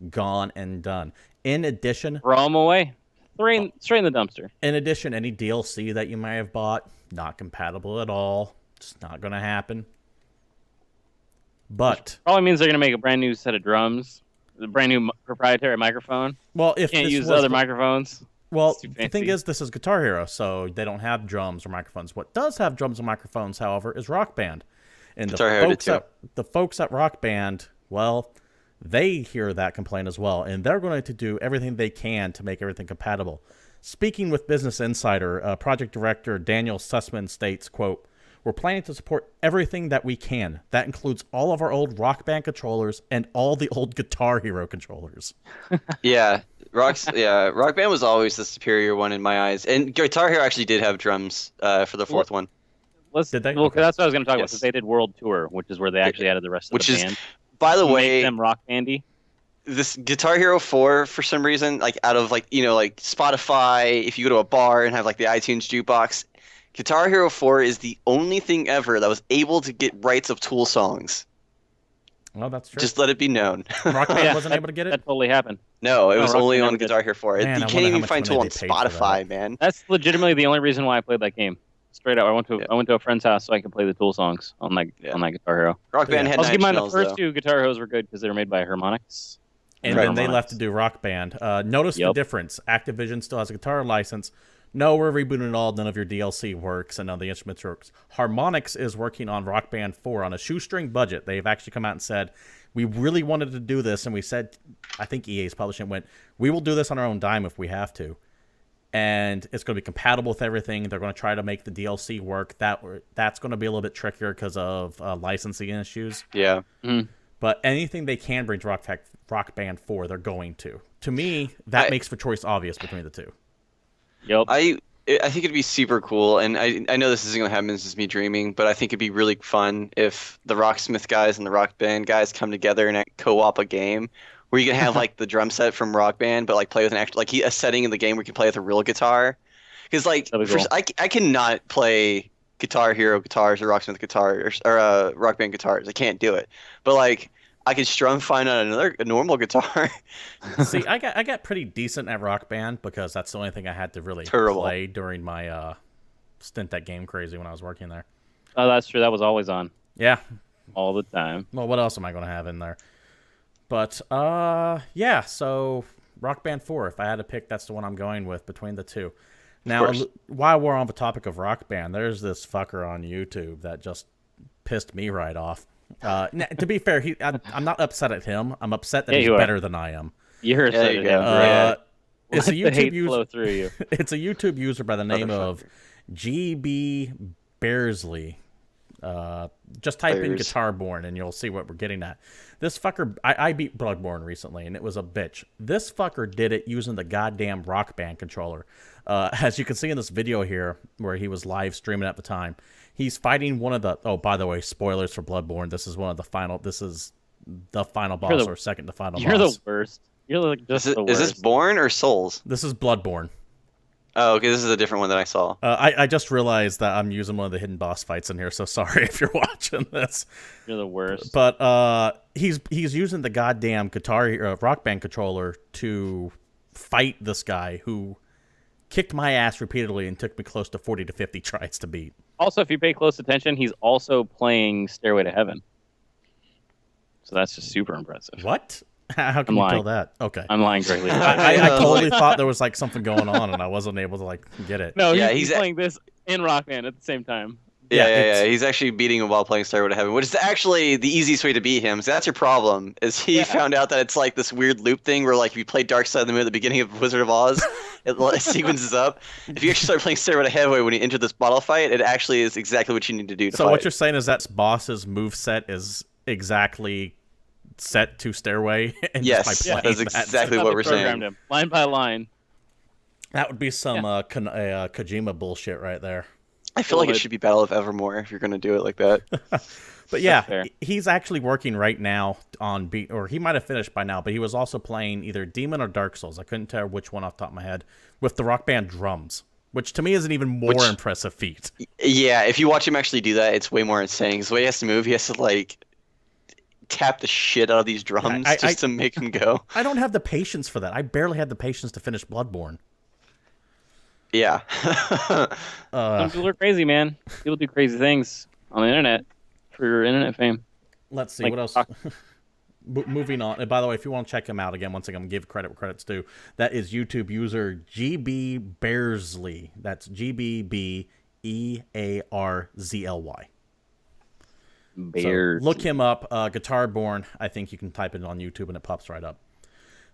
gone and done. In addition, Throw them away. Straight in the dumpster. any DLC that you may have bought, not compatible at all. It's not going to happen. But Probably means they're going to make a brand new set of drums, a brand new proprietary microphone. well, if Can't this use was other microphones. Well, It's too the thing fancy. is, this is Guitar Hero, so they don't have drums or microphones. What does have drums and microphones, however, is Rock Band. And Guitar Hero did the folks at Rock Band, well, they hear that complaint as well, and they're going to do everything they can to make everything compatible. Speaking with Business Insider, project director Daniel Sussman states, quote, "We're planning to support everything that we can. That includes all of our old Rock Band controllers and all the old Guitar Hero controllers." Yeah, Rock Band was always the superior one in my eyes, and Guitar Hero actually did have drums for the fourth one, Did they? Well, Okay. that's what I was going to talk about. Yes. Because they did World Tour, which is where they actually added the rest of which the is, band. by the to make way, them rock bandy. this Guitar Hero 4 for some reason, like out of like like Spotify, if you go to a bar and have like the iTunes jukebox, Guitar Hero 4 is the only thing ever that was able to get rights of Tool songs. Well, that's true. Just let it be known. Rock Band Yeah, wasn't able to get it? That totally happened. No, it was Rock only Band on never did. Guitar Hero 4. Man, I You wonder can't how even much find money Tool on they paid for that. Spotify, man. That's legitimately the only reason why I played that game. Straight up, I went to Yeah. I went to a friend's house so I could play the Tool songs on that Yeah. Guitar Hero. Rock Band Yeah. had Also, keep in Nine mind the Inch first Nails, 2 Guitar Heroes were good because they were made by Harmonix. And Right. then they Harmonix. left to do Rock Band. Notice the Yep. difference. Activision still has a guitar license. No, we're rebooting it all. None of your DLC works, and none of the instruments works. Harmonix is working on Rock Band 4 on a shoestring budget. They've actually come out and said, we really wanted to do this, and we said, I think EA's publishing went, we will do this on our own dime if we have to. And it's going to be compatible with everything. They're going to try to make the DLC work. That's going to be a little bit trickier because of licensing issues. Yeah. But anything they can bring to Rock Band 4, they're going to. To me, that makes the choice obvious between the two. Yep. I think it'd be super cool, and I know this isn't gonna happen. This is me dreaming, but I think it'd be really fun if the Rocksmith guys and the Rock Band guys come together and co-op a game where you can have like the drum set from Rock Band, but like play with an actual a setting in the game where you can play with a real guitar. Because like That'd be cool. I cannot play Guitar Hero guitars or Rocksmith guitars or Rock Band guitars. I can't do it. But like I could strum fine on a normal guitar. See, I got pretty decent at Rock Band because that's the only thing I had to really Terrible. play during my stint at Game Crazy when I was working there. Oh, that's true. That was always on Yeah. all the time. Well, what else am I going to have in there? But, yeah, so Rock Band 4, if I had to pick, that's the one I'm going with between the two. Now, course. while we're on the topic of Rock Band, there's this fucker on YouTube that just pissed me right off. To be fair, I'm not upset at him. I'm upset that Yeah, he's you are. better than I am. You're Yeah, there you go. It's a Let the YouTube hate user. flow through you. It's a YouTube user by the name of GB Bearsley. Just type in Bears. Guitarborn and you'll see what we're getting at. This fucker, I beat Bloodborne recently and it was a bitch. This fucker did it using the goddamn Rock Band controller. As you can see in this video here, where he was live streaming at the time, he's fighting one of the. Oh, by the way, spoilers for Bloodborne. This is one of the final. This is the final boss or second to final You're boss. the worst. You're like just Is the worst. this Born or Souls? This is Bloodborne. Oh, okay, this is a different one that I saw. I just realized that I'm using one of the hidden boss fights in here, so sorry if you're watching this. You're the worst. But he's using the goddamn Rock Band controller to fight this guy who kicked my ass repeatedly and took me close to 40 to 50 tries to beat. Also, if you pay close attention, he's also playing Stairway to Heaven. So that's just super impressive. What? How can I'm you lying. tell that? Okay. I'm lying directly. I totally thought there was like something going on, and I wasn't able to like get it. No, Yeah, he's he's playing this in Rock Band at the same time. Yeah, Yeah, yeah, it's- yeah. He's actually beating him while playing Starway to Heaven, which is actually the easiest way to beat him. So that's your problem. Is he Yeah. found out that it's like this weird loop thing where like if you play Dark Side of the Moon at the beginning of Wizard of Oz, it sequences up. If you actually start playing Stairway to Heaven when you enter this bottle fight, it actually is exactly what you need to do to So fight. what you're saying is that boss's move set is exactly set to Stairway, and Yes, just by that's playing that, exactly How what they we're programmed saying. him, line by line. that would be some Kojima bullshit right there. I feel like it Well, should be Battle of Evermore if you're going to do it like that. But yeah, fair. he's actually working right now on or he might have finished by now, but he was also playing either Demon or Dark Souls. I couldn't tell which one off the top of my head, with the Rock Band drums, which to me is an even more Which- impressive feat. Yeah, if you watch him actually do that, it's way more insane. Because the way he has to move, he has to like tap the shit out of these drums I- just to make him go. I don't have the patience for that. I barely had the patience to finish Bloodborne. Yeah. Some people are crazy, man. People do crazy things on the internet for internet fame. Let's see Like, what else. Moving on. And by the way, if you want to check him out again, once again, I'm gonna give credit where credit's due. That is YouTube user GB Bearsley. That's GBBEARZLY. Bears. So look him up. Guitarborn. I think you can type it on YouTube and it pops right up.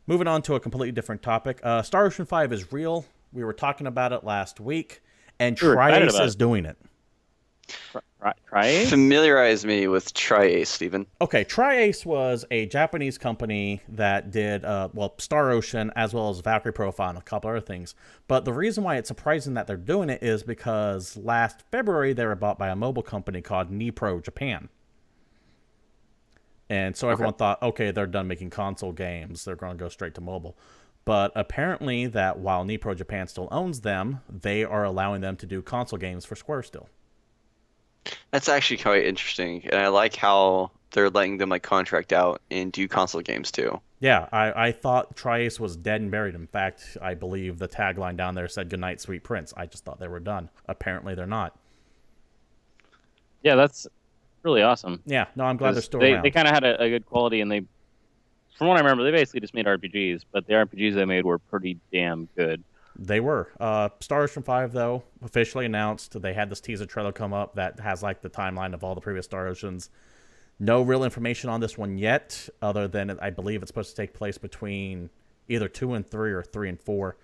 Moving on to a completely different topic. Star Ocean 5 is real. We were talking about it last week, and We were excited Tri-Ace about is it. doing it. Try Familiarize me with Tri-Ace, Steven. Okay, Tri-Ace was a Japanese company that did, Star Ocean as well as Valkyrie Profile and a couple other things. But the reason why it's surprising that they're doing it is because last February they were bought by a mobile company called Nipro Japan. And so everyone thought, okay, they're done making console games. They're going to go straight to mobile. But apparently that while Nipro Japan still owns them, they are allowing them to do console games for Square still. That's actually quite interesting, and I like how they're letting them like contract out and do console games too. Yeah, I thought Tri-Ace was dead and buried. In fact, I believe the tagline down there said "Goodnight, Sweet Prince." I just thought they were done. Apparently, they're not. Yeah, that's really awesome. Yeah, no, I'm glad they're still they around. they kind of had a good quality, and they, from what I remember, they basically just made RPGs, but the RPGs they made were pretty damn good. They were. Star Ocean 5, though, officially announced. They had this teaser trailer come up that has like the timeline of all the previous Star Oceans. No real information on this one yet, other than I believe it's supposed to take place between either 2 and 3 or 3 and 4.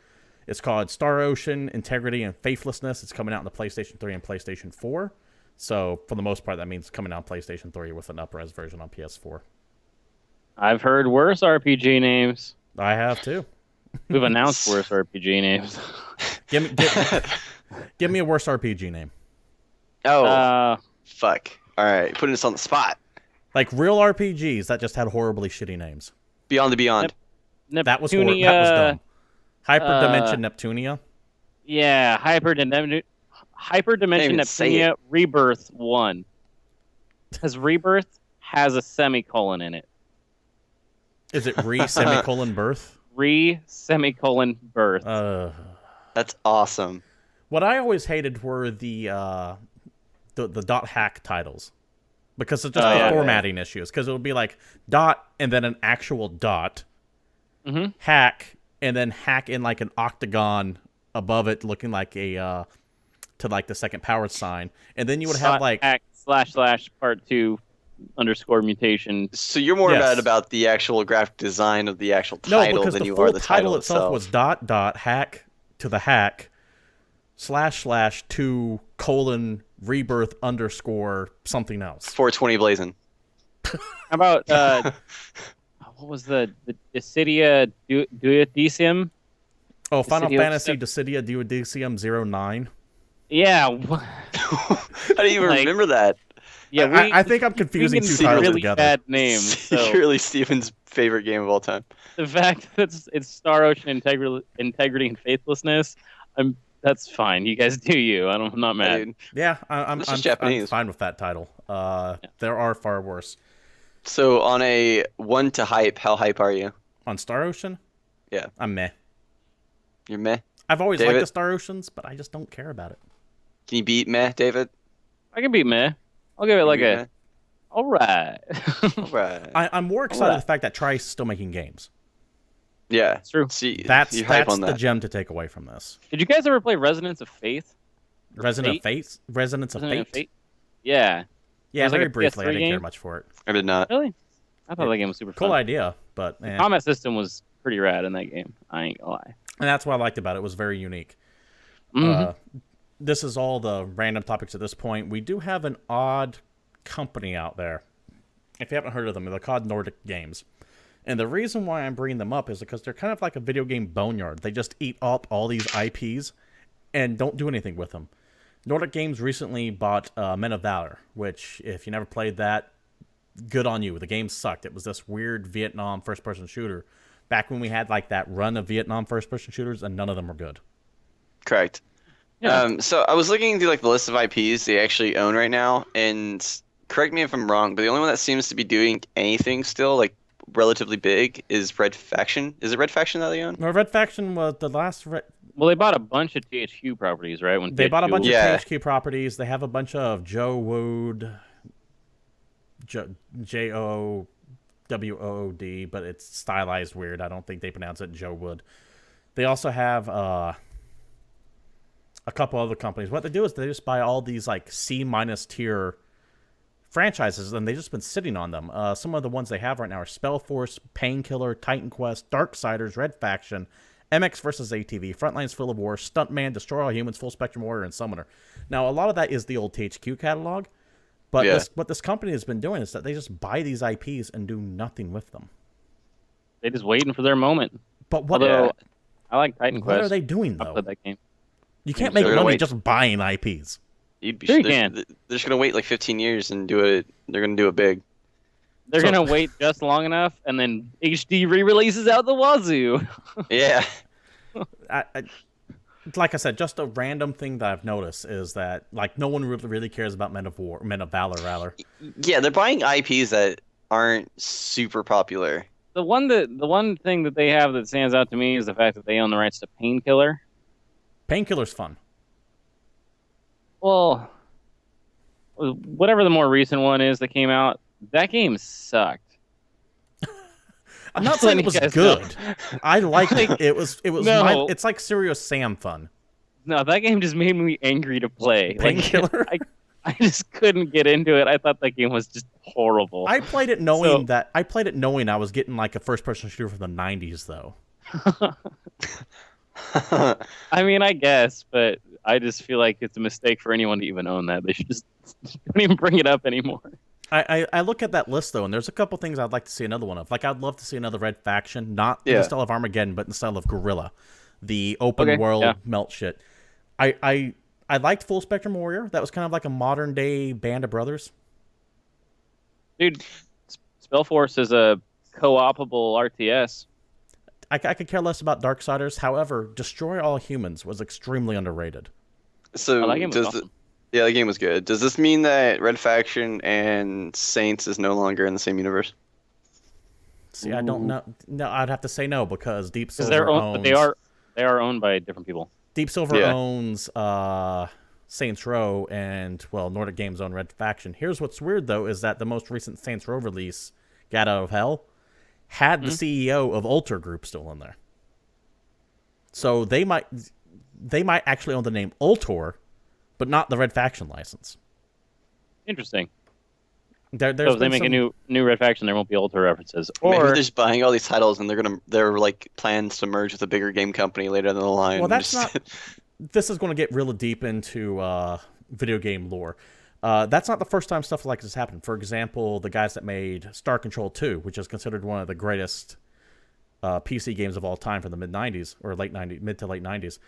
It's called Star Ocean Integrity and Faithlessness. It's coming out on the PlayStation 3 and PlayStation 4. So, for the most part, that means coming out on PlayStation 3 with an up-res version on PS4. I've heard worse RPG names. I have, too. We've announced worse RPG names. Give me a worse RPG name. Oh, fuck. All right, putting this on the spot. Like real RPGs that just had horribly shitty names. Beyond the Beyond. That was Neptunia. that was dumb. Hyperdimension Neptunia. Yeah, Hyperdimension even say Neptunia Rebirth 1. Because Rebirth has a semicolon in it. Is it semicolon birth? Semicolon birth. That's awesome. What I always hated were the dot hack titles. Because it's just the yeah. formatting issues. Because it would be like dot and then an actual dot. Mhm. Hack and then hack in like an octagon above it looking like a to like the second power sign. And then you would have like hack / part 2 _ mutation. So you're more Yes. mad about the actual graphic design of the actual no, title because than the you full are the title itself was dot hack to the hack / to rebirth _ something else. 420 blazing. How about what was the Dissidia Duodecim? Oh, Final Dissidia- Fantasy Dissidia Duodecim 09. Yeah, How do you even Like- remember that? yeah. I think I'm confusing we two can titles really together. bad names. So Secretly Steven's favorite game of all time. the fact that it's Star Ocean Integrity and Faithlessness, that's fine. You guys do you. I'm not mad. Dude. Yeah, I'm This is I'm Japanese. fine with that title. There are far worse. So on a 1 to hype, how hype are you? On Star Ocean? Yeah. I'm meh. You're meh. I've always liked David? the Star Oceans, but I just don't care about it. Can you beat meh, David? I can beat meh. I'll give it like Can you beat a. All right. Right. I'm more excited Alright. the fact that Trice is still making games. Yeah. It's true. See, That's you hype on the that. gem to take away from this. Did you guys ever play Resonance of Faith? Resonance of Fate. Resonance of Resonance Fate. of Fate? Yeah. Yeah, It was like very a briefly. I PS3 didn't care game? much for it. I did not. Really? I thought Yeah. that game was super Cool fun. idea, but The eh. combat system was pretty rad in that game. I ain't gonna lie. And that's what I liked about it. It was very unique. Mhm. This is all the random topics at this point. We do have an odd company out there. If you haven't heard of them, they're called Nordic Games. And the reason why I'm bringing them up is because they're kind of like a video game boneyard. They just eat up all these IPs and don't do anything with them. Nordic Games recently bought Men of Valor, which, if you never played that, good on you. The game sucked. It was this weird Vietnam first-person shooter back when we had like that run of Vietnam first-person shooters, and none of them were good. Correct. Yeah. So I was looking through like the list of IPs they actually own right now, and correct me if I'm wrong, but the only one that seems to be doing anything still like relatively big is Red Faction. Is it Red Faction that they own? No, Red Faction was the last. Well, they bought a bunch of THQ properties, right? When They bought a bunch Yeah. of THQ properties. They have a bunch of Joe Wood, Jowood, but it's stylized weird. I don't think they pronounce it Joe Wood. They also have a couple other companies. What they do is they just buy all these like C- tier franchises, and they've just been sitting on them. Some of the ones they have right now are Spellforce, Painkiller, Titan Quest, Darksiders, Red Faction, MX vs. ATV, Frontlines Field of War, Stuntman, Destroy All Humans, Full Spectrum Warrior, and Summoner. Now, a lot of that is the old THQ catalog, but Yeah. what this company has been doing is that they just buy these IPs and do nothing with them. They just waiting for their moment. But what, Although I like Titan what Quest. are they doing, I though? played that game. You can't They're make gonna money wait. just buying IPs. You'd be, Sure you they're, can. they're just gonna wait like 15 years and do it. They're gonna do it big. They're So- gonna wait just long enough, and then HD re-releases out the wazoo. Yeah. Like I said, just a random thing that I've noticed is that like no one really cares about Men of Valor, rather. Yeah, they're buying IPs that aren't super popular. The one thing that they have that stands out to me is the fact that they own the rights to Painkiller. Painkiller's fun. Well, whatever the more recent one is that came out, that game sucked. I'm not saying it was Letting you guys good. know. I liked it. It was No. it's like Serious Sam fun. No, that game just made me angry to play. Painkiller? I just couldn't get into it. I thought that game was just horrible. I played it knowing I was getting like a first person shooter from the 90s though. I mean, I guess, but I just feel like it's a mistake for anyone to even own that. They should just don't even bring it up anymore. I look at that list though, and there's a couple things I'd like to see another one of. Like I'd love to see another Red Faction, not in Yeah. the style of Armageddon, but in the style of Guerrilla, the open Okay, world yeah. melt shit. I liked Full Spectrum Warrior. That was kind of like a modern day Band of Brothers. Dude, Spellforce is a co-opable RTS. I could care less about Darksiders. However, Destroy All Humans was extremely underrated. So Oh, that game was does awesome. yeah, the game was good. Does this mean that Red Faction and Saints is no longer in the same universe? See, I don't know. No, I'd have to say no because Deep Because Silver they're owned, owns. but they are owned by different people. Deep Silver Yeah. owns Saints Row, and well, Nordic Games own Red Faction. Here's what's weird though is that the most recent Saints Row release, Gat Out of Hell, had the CEO of Alter Group still in there. So they might actually own the name Ultor, but not the Red Faction license. Interesting. There's So if they been make a some- new Red Faction, there won't be Ultra references. Maybe Or they're just buying all these titles and they're like plans to merge with a bigger game company later down the line. Well, and that's just- not. This is going to get really deep into video game lore. That's not the first time stuff like this happened. For example, the guys that made Star Control 2, which is considered one of the greatest PC games of all time from the mid to late 90s,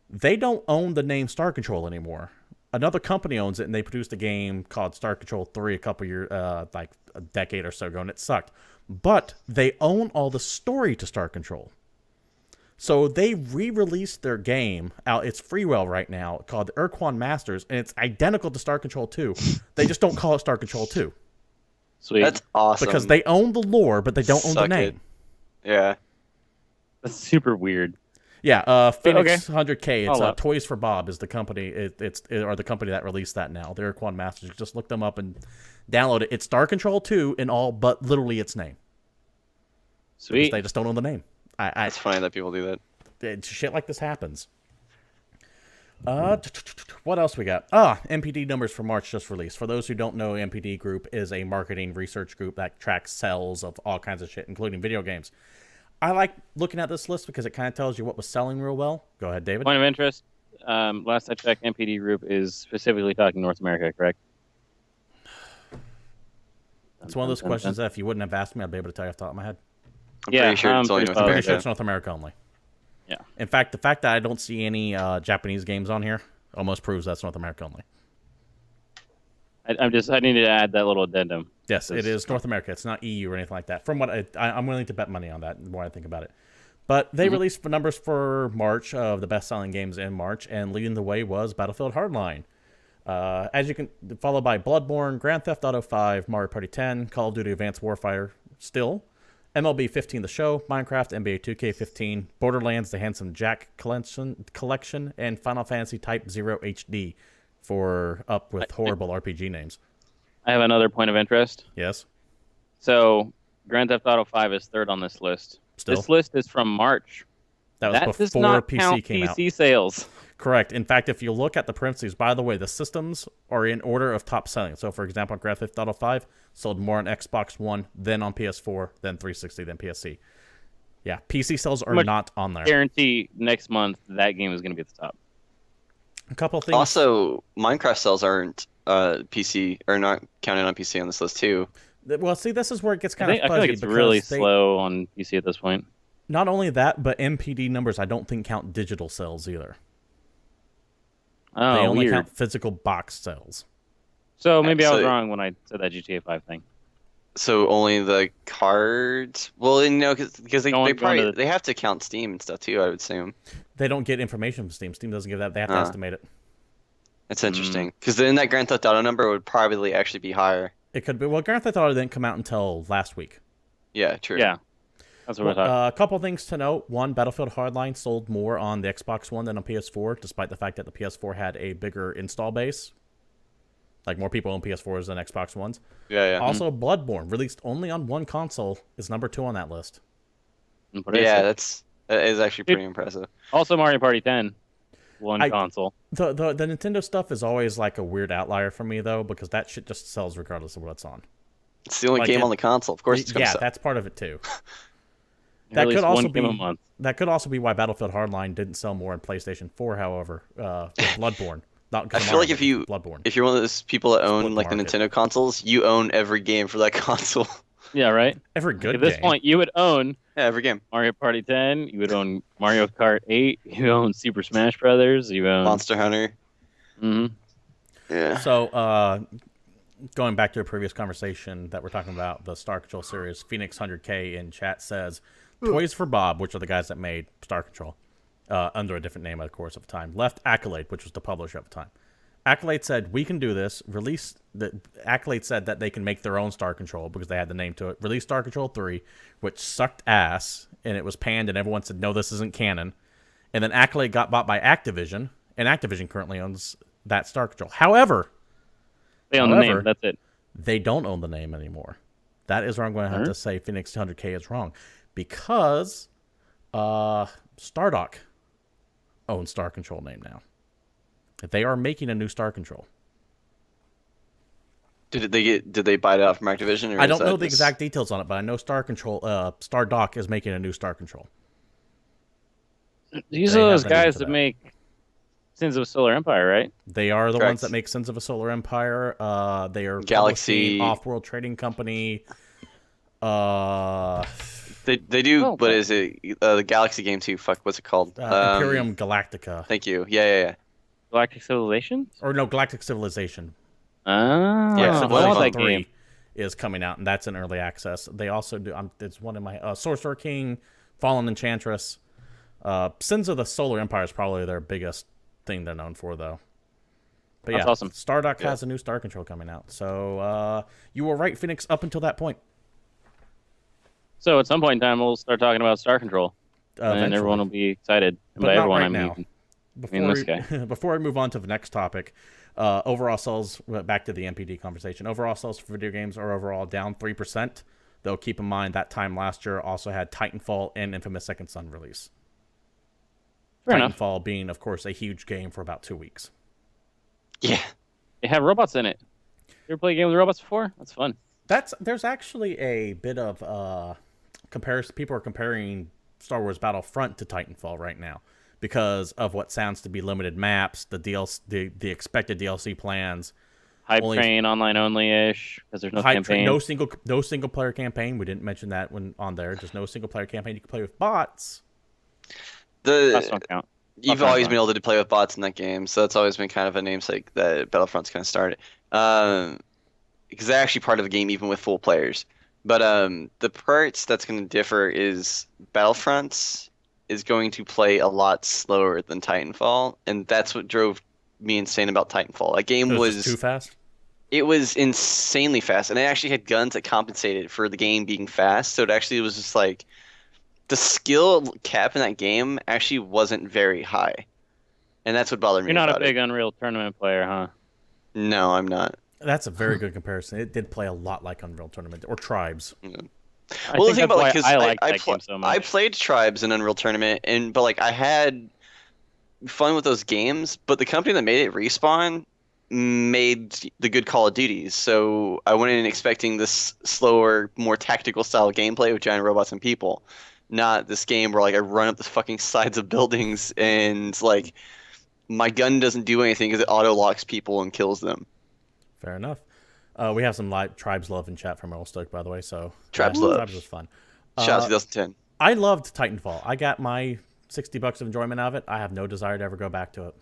they don't own the name Star Control anymore. Another company owns it, and they produced a game called Star Control 3 a couple years, like a decade or so ago, and it sucked. But they own all the story to Star Control. So they re-released their game out. It's freewell right now, called the Urquan Masters, and it's identical to Star Control 2. They just don't call it Star Control 2 sweet. That's awesome. because they own the lore, but they don't own the Suck name. it. Yeah. That's super weird. Yeah, Phoenix 100K. It's Hold up. Toys for Bob is the company. Or the company that released that now. They're Quad Masters. Just look them up and download it. It's Star Control 2 in all but literally its name. Because Sweet. they just don't know the name. It's funny that people do that. Shit like this happens. What else we got? MPD numbers for March just released. For those who don't know, MPD Group is a marketing research group that tracks sales of all kinds of shit, including video games. I like looking at this list because it kind of tells you what was selling real well. Go ahead, David. Point of interest. Last I checked, MPD Group is specifically talking North America, correct? It's one of those questions that if you wouldn't have asked me, I'd be able to tell you off the top of my head. I'm pretty sure it's only pretty North I'm pretty America. sure it's North America only. Yeah. In fact, the fact that I don't see any Japanese games on here almost proves that's North America only. I needed to add that little addendum. Yes, it is North America. It's not EU or anything like that. From what I'm willing to bet money on that the more I think about it. But they released the numbers for March of the best-selling games in March, and leading the way was Battlefield Hardline. As you can, followed by Bloodborne, Grand Theft Auto 5, Mario Party 10, Call of Duty Advanced Warfighter, still, MLB 15 The Show, Minecraft, NBA 2K15, Borderlands The Handsome Jack Collection, and Final Fantasy Type 0 HD for up with horrible RPG names. I have another point of interest. Yes? So, Grand Theft Auto 5 is third on this list. Still? This list is from March. That was does before not PC count came out. PC sales. Correct. In fact, if you look at the parentheses, by the way, the systems are in order of top selling. So, for example, Grand Theft Auto 5 sold more on Xbox One, then on PS4, then 360, then PSC. Yeah, PC sales are not on there. Guarantee next month that game is going to be at the top. A couple things. Also, Minecraft sales aren't PC or not counted on PC on this list too. Well, see, this is where it gets kind of I fuzzy. feel like it's really slow on PC at this point. Not only that, but MPD numbers I don't think count digital sales either. Oh, They only weird. count physical box sales. So maybe I was So- wrong when I said that GTA 5 thing. So only the cards. Well, because they Going probably to the- they have to count Steam and stuff too. I would assume. They don't get information from Steam. Steam doesn't give that. They have to estimate it. That's interesting because then that Grand Theft Auto number would probably actually be higher. It could be. Well, Grand Theft Auto didn't come out until last week. Yeah, true. Yeah, that's what we're talking. A couple things to note. One, Battlefield Hardline sold more on the Xbox One than on PS4, despite the fact that the PS4 had a bigger install base. Like, more people own PS4s than Xbox Ones. Yeah. Also, Bloodborne, released only on one console, is number 2 on that list. Yeah, that is actually pretty impressive. Also, Mario Party 10, console. The Nintendo stuff is always like a weird outlier for me, though, because that shit just sells regardless of what it's on. It's the only Like game it- on the console. Of course, it's gonna Yeah, sell. that's part of it, too. They That release could also one game be a month. That could also be why Battlefield Hardline didn't sell more in PlayStation 4, however, with Bloodborne. Not 'cause I of feel like Mario, Bloodborne. if you're one of those people that own Split like the market. Nintendo consoles, you own every game for that console. Yeah, right. Every good At this game. point, you would own Yeah, every game. Mario Party 10. You would own Mario Kart 8. You own Super Smash Brothers. You own. Monster Hunter. Mhm. Yeah. So, going back to a previous conversation that we're talking about, the Star Control series, Phoenix 100K in chat says, Toys for Bob, which are the guys that made Star Control, under a different name, of course, at the time, left Accolade, which was the publisher at the time. Accolade said, we can do this. Accolade said that they can make their own Star Control because they had the name to it. Released Star Control 3, which sucked ass, and it was panned, and everyone said, no, this isn't canon. And then Accolade got bought by Activision, and Activision currently owns that Star Control. However, They own the name. That's it. they don't own the name anymore. That is where I'm going to have to say Phoenix 100K is wrong. Because Stardock owns Star Control name now. They are making a new Star Control. Did they buy it out from Activision? Or I is don't that know the just- exact details on it, but I know Stardock is making a new Star Control. These They are have those the name guys for that that. make Sins of Solar Empire, right? They are the Correct. ones that make Sins of a Solar Empire. They are Galaxy- publishing Off-World Trading Company. They do. Oh, What okay. is it? The Galaxy game too. Fuck, what's it called? Imperium Galactica. Thank you. Yeah. Galactic Civilization? Or no, Galactic Civilization. Ah, Yeah, I so want Civilization that 3 game. is coming out, and that's in early access. They also do. It's one of my Sorcerer King, Fallen Enchantress. Sins of the Solar Empire is probably their biggest thing they're known for, though. But That's yeah, awesome. Stardock Yeah. has a new Star Control coming out. So you were right, Phoenix, up until that point. So at some point in time, we'll start talking about Star Control. and eventually. everyone will be excited. And But by not everyone, right I now. mean Before this guy. before I move on to the next topic, overall sales, back to the MPD conversation, overall sales for video games are overall down 3%, though keep in mind that time last year also had Titanfall and Infamous Second Son release. Fair enough. Titanfall being, of course, a huge game for about 2 weeks. Yeah. It had robots in it. You ever play a game with robots before? That's fun. There's actually a bit of comparison. People are comparing Star Wars Battlefront to Titanfall right now because of what sounds to be limited maps, the expected DLC plans. Hype train, online only-ish, because there's no campaign. No single player campaign. We didn't mention that when on there. Just no single player campaign. You can play with bots. Bots don't count. You've always been able to play with bots in that game, so that's always been kind of a namesake that Battlefront's kind of started. Because they're actually part of the game even with full players. But the parts that's going to differ is Battlefront is going to play a lot slower than Titanfall, and that's what drove me insane about Titanfall. That game was just too fast. It was insanely fast, and it actually had guns that compensated for the game being fast. So it actually was just like the skill cap in that game actually wasn't very high, and that's what bothered me. You're not a about big it. Unreal Tournament player, huh? No, I'm not. That's a very good comparison. It did play a lot like Unreal Tournament or Tribes. Well, the thing about like, because I like that game so much. I played Tribes in Unreal Tournament, but like I had fun with those games. But the company that made it, Respawn, made the good Call of Duties. So I went in expecting this slower, more tactical style gameplay with giant robots and people, not this game where like I run up the fucking sides of buildings and like my gun doesn't do anything because it auto locks people and kills them. Fair enough. We have some live Tribes love in chat from Earl Stoke, by the way. So Tribes love. Tribes was fun. Shout out to 2010. I loved Titanfall. I got my $60 of enjoyment out of it. I have no desire to ever go back to it.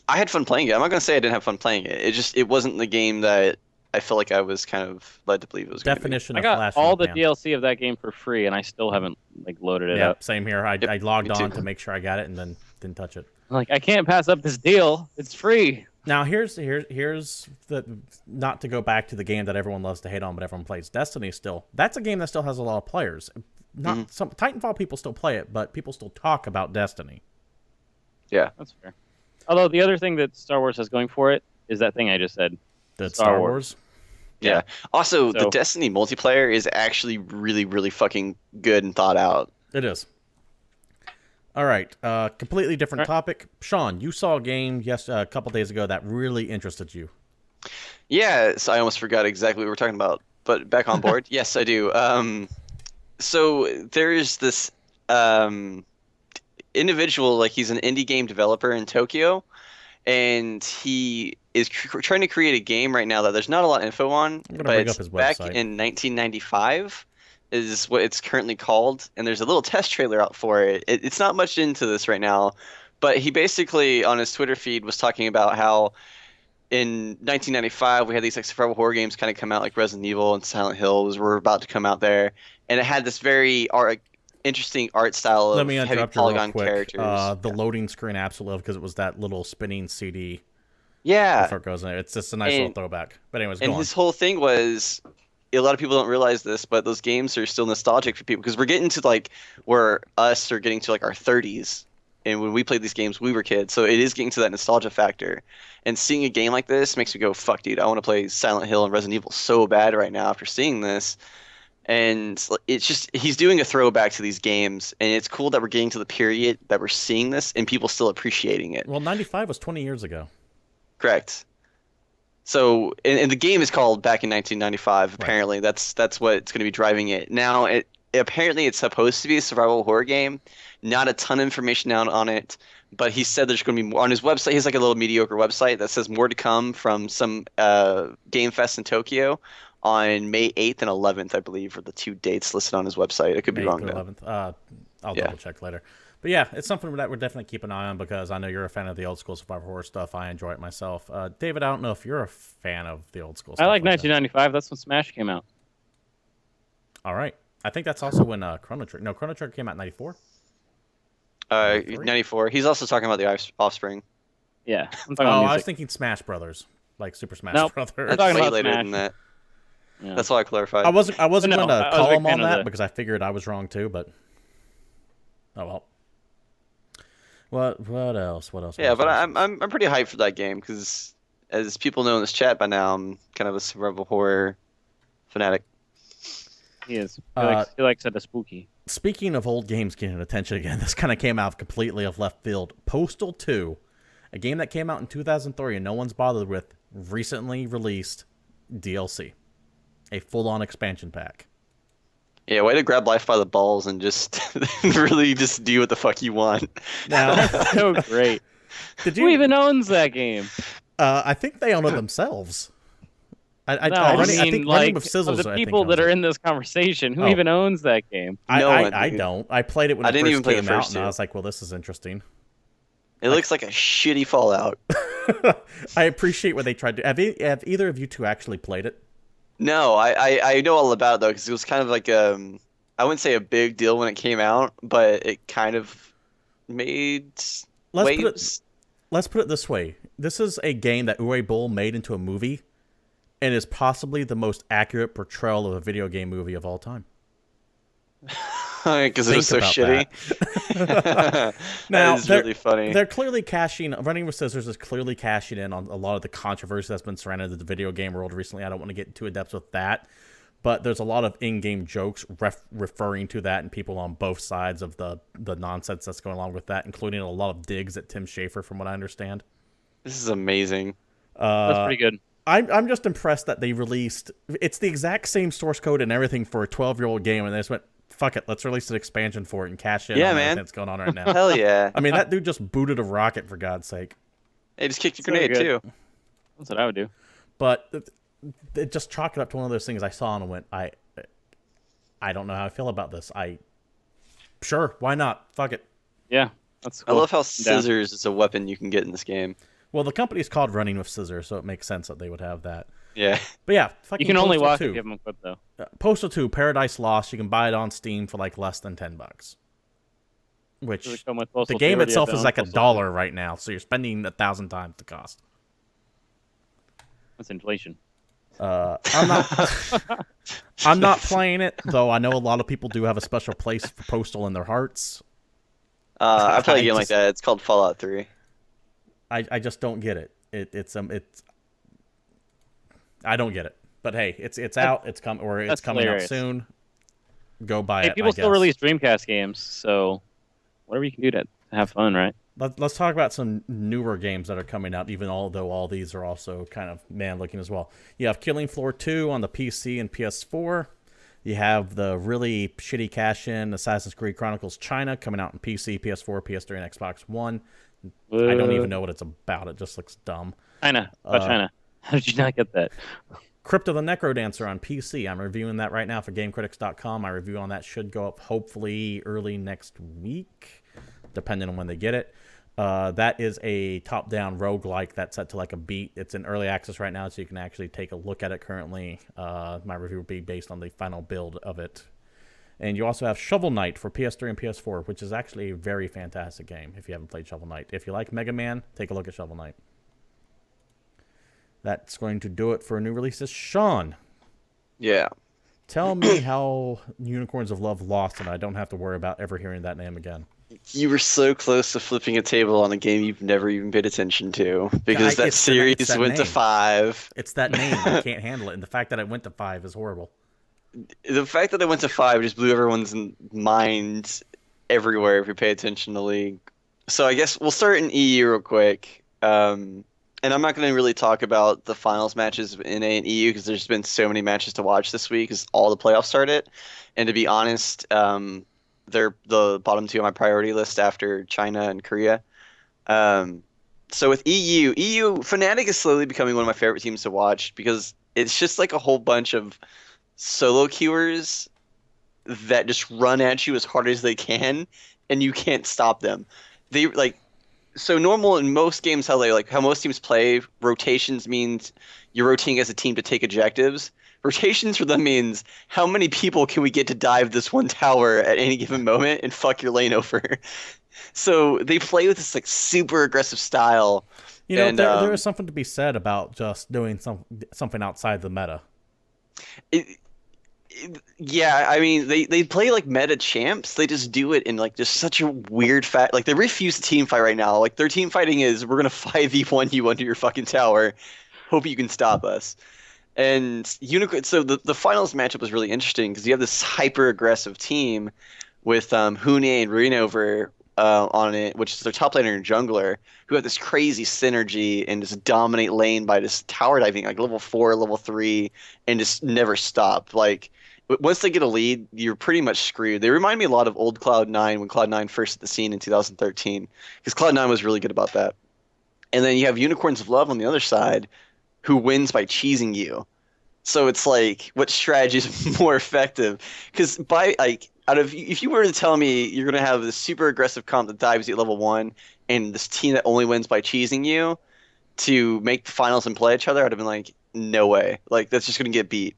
I had fun playing it. I'm not gonna say I didn't have fun playing it. It wasn't the game that I felt like I was kind of led to believe it was. Definition I of got flash all in the pan. DLC of that game for free, and I still haven't like loaded it up. Same here. I logged me too. on to make sure I got it and then didn't touch it. I'm like, I can't pass up this deal. It's free. Now here's the, not to go back to the game that everyone loves to hate on, but everyone plays, Destiny still. That's a game that still has a lot of players. Not some Titanfall people still play it, but people still talk about Destiny. Yeah. That's fair. Although the other thing that Star Wars has going for it is that thing I just said. That's Star Star Wars. Wars. Yeah. Also, the So- Destiny multiplayer is actually really, really fucking good and thought out. It is. All right. Completely different All right. topic. Sean, you saw a game a couple days ago that really interested you. Yeah, so I almost forgot exactly what we were talking about, but back on board. Yes, I do. So there's this individual, like he's an indie game developer in Tokyo, and he is trying to create a game right now that there's not a lot of info on, I'm gonna but bring it's up his back website. in 1995 is what it's currently called, and there's a little test trailer out for it. It's not much into this right now, but he basically on his Twitter feed was talking about how in 1995 we had these like survival horror games kind of come out, like Resident Evil and Silent Hills were about to come out there, and it had this very interesting art style Let of me heavy interrupt you real polygon quick. characters. The loading screen I absolutely love because it was that little spinning CD Yeah, before it goes in there. It's just a nice little And- throwback. But anyways, and go on. his whole thing was a lot of people don't realize this, but those games are still nostalgic for people because we're getting to like where us are getting to like our 30s, and when we played these games we were kids, so it is getting to that nostalgia factor. And seeing a game like this makes me go, fuck dude, I want to play Silent Hill and Resident Evil so bad right now after seeing this. And it's just he's doing a throwback to these games, and it's cool that we're getting to the period that we're seeing this and people still appreciating it. Well, 95 was 20 years ago. Correct. So, and the game is called back in 1995. Apparently, that's what's going to be driving it. Now, apparently it's supposed to be a survival horror game. Not a ton of information out on it, but he said there's going to be more on his website. He has like a little mediocre website that says more to come from some Game Fest in Tokyo on May 8th and 11th, I believe, are the two dates listed on his website. I could be May wrong 11th. though. I'll Yeah. double check later. But yeah, it's something that we're definitely keep an eye on because I know you're a fan of the old school survival horror stuff. I enjoy it myself. David, I don't know if you're a fan of the old school stuff. I like that. 1995. That's when Smash came out. All right. I think that's also when Chrono Trigger. No, Chrono Trigger came out in 94. 94. He's also talking about the Offspring. Yeah. I'm Oh, talking about I was music. thinking Smash Brothers, like Super Smash Nope. Brothers. That's talking way about later Smash. than that. Yeah. That's why I clarified. I wasn't No, going to I was a call big him on fan of that the- because I figured I was wrong too, but oh well. What else? What else? Yeah, but What else? I'm pretty hyped for that game because, as people know in this chat by now, I'm kind of a survival horror fanatic. He is. Uh, He likes it a spooky. Speaking of old games getting attention again, this kind of came out completely of left field. Postal 2, a game that came out in 2003 and no one's bothered with, recently released DLC, a full-on expansion pack. Yeah, way to grab life by the balls and just really just do what the fuck you want. Now, So great. did Who you? even owns that game? I think they own it themselves. No, I think Running with of Sizzles. the I think, people owns that it. are in this conversation, who Oh. even owns that game? No one, I dude. don't. I played it when I it didn't first even play the came out, first and I two. was like, "Well, this is interesting." It looks like a shitty Fallout. I appreciate what they tried to. Have either of you two actually played it? No, I know all about it though because it was kind of like I wouldn't say a big deal when it came out, but it kind of made waves. Let's put it this way: this is a game that Uwe Boll made into a movie, and is possibly the most accurate portrayal of a video game movie of all time. Because it was so Think shitty. Now, That is really funny. They're clearly cashing. Running with Scissors is clearly cashing in on a lot of the controversy that's been surrounded the video game world recently. I don't want to get too in depth with that, but there's a lot of in-game jokes referring to that, and people on both sides of the nonsense that's going along with that, including a lot of digs at Tim Schafer, from what I understand. This is amazing. That's pretty good. I'm just impressed that they released. It's the exact same source code and everything for a 12-year-old game, and they just went, "Fuck it, let's release an expansion for it and cash in Yeah, on man. everything that's going on right now." Hell yeah. I mean, that dude just booted a rocket, for God's sake. They just kicked a So grenade good. too. That's what I would do. But it just chalked it up to one of those things I saw and went, I don't know how I feel about this. Sure, why not? Fuck it. Yeah, that's I cool. love how I'm down. scissors is a weapon you can get in this game. Well, the company's called Running with Scissors, so it makes sense that they would have that. Yeah. But yeah, You fucking can only Postal walk 2. if you have them equipped, though. Postal 2, Paradise Lost. You can buy it on Steam for like less than $10, which Does it come with Postal the game 2, or do you have itself to is own like Postal 2? $1 right now, so you're spending 1,000 times the cost. That's inflation. I'm not playing it, though. I know a lot of people do have a special place for Postal in their hearts. I play I a game like just- that. It's called Fallout 3. I just don't get it. It's I don't get it. But hey, it's out. It's coming That's coming hilarious. out soon. Go buy Hey, it. people I still guess. release Dreamcast games, so whatever you can do to have fun, right? Let's talk about some newer games that are coming out, even although all these are also kind of man-looking as well. You have Killing Floor 2 on the PC and PS4. You have the really shitty cash-in Assassin's Creed Chronicles China coming out on PC, PS4, PS3, and Xbox One. I don't even know what it's about. It just looks dumb. China. About China. How did you not get that? Crypto the Necrodancer on PC. I'm reviewing that right now for GameCritics.com. My review on that should go up hopefully early next week, depending on when they get it. That is a top-down roguelike that's set to like a beat. It's in early access right now, so you can actually take a look at it currently. My review will be based on the final build of it. And you also have Shovel Knight for PS3 and PS4, which is actually a very fantastic game if you haven't played Shovel Knight. If you like Mega Man, take a look at Shovel Knight. That's going to do it for new releases. Sean, Yeah. tell me how Unicorns of Love lost, and I don't have to worry about ever hearing that name again. You were so close to flipping a table on a game you've never even paid attention to because that it's series that went to name. 5. It's that name. I can't handle it, and the fact that it went to 5 is horrible. The fact that it went to 5 just blew everyone's mind everywhere if you pay attention to League. So I guess we'll start in EU real quick. And I'm not going to really talk about the finals matches in NA and EU because there's been so many matches to watch this week because all the playoffs started. And to be honest, they're the bottom 2 on my priority list after China and Korea. So with EU, Fnatic is slowly becoming one of my favorite teams to watch because it's just like a whole bunch of solo queuers that just run at you as hard as they can, and you can't stop them. They like so normal in most games how most teams play. Rotations means you're rotating as a team to take objectives. Rotations for them means how many people can we get to dive this one tower at any given moment and fuck your lane over. So they play with this like super aggressive style. You know, And, there is something to be said about just doing something outside the meta. Yeah, I mean they play like meta champs. They just do it in like just such a weird fact. Like they refuse to team fight right now. Like their team fighting is we're gonna 5v1 you under your fucking tower. Hope you can stop us. And Unicorn. So the finals matchup was really interesting because you have this hyper aggressive team with Hune and Reinover on it, which is their top laner and jungler, who have this crazy synergy and just dominate lane by just tower diving like level 4, level 3, and just never stop. Like once they get a lead, you're pretty much screwed. They remind me a lot of old Cloud9 when Cloud9 first hit the scene in 2013, because Cloud9 was really good about that. And then you have Unicorns of Love on the other side, who wins by cheesing you. So it's like, what strategy is more effective? Because by like, out of if you were to tell me you're gonna have this super aggressive comp that dives you at level 1, and this team that only wins by cheesing you to make the finals and play each other, I'd have been like, no way. Like that's just gonna get beat.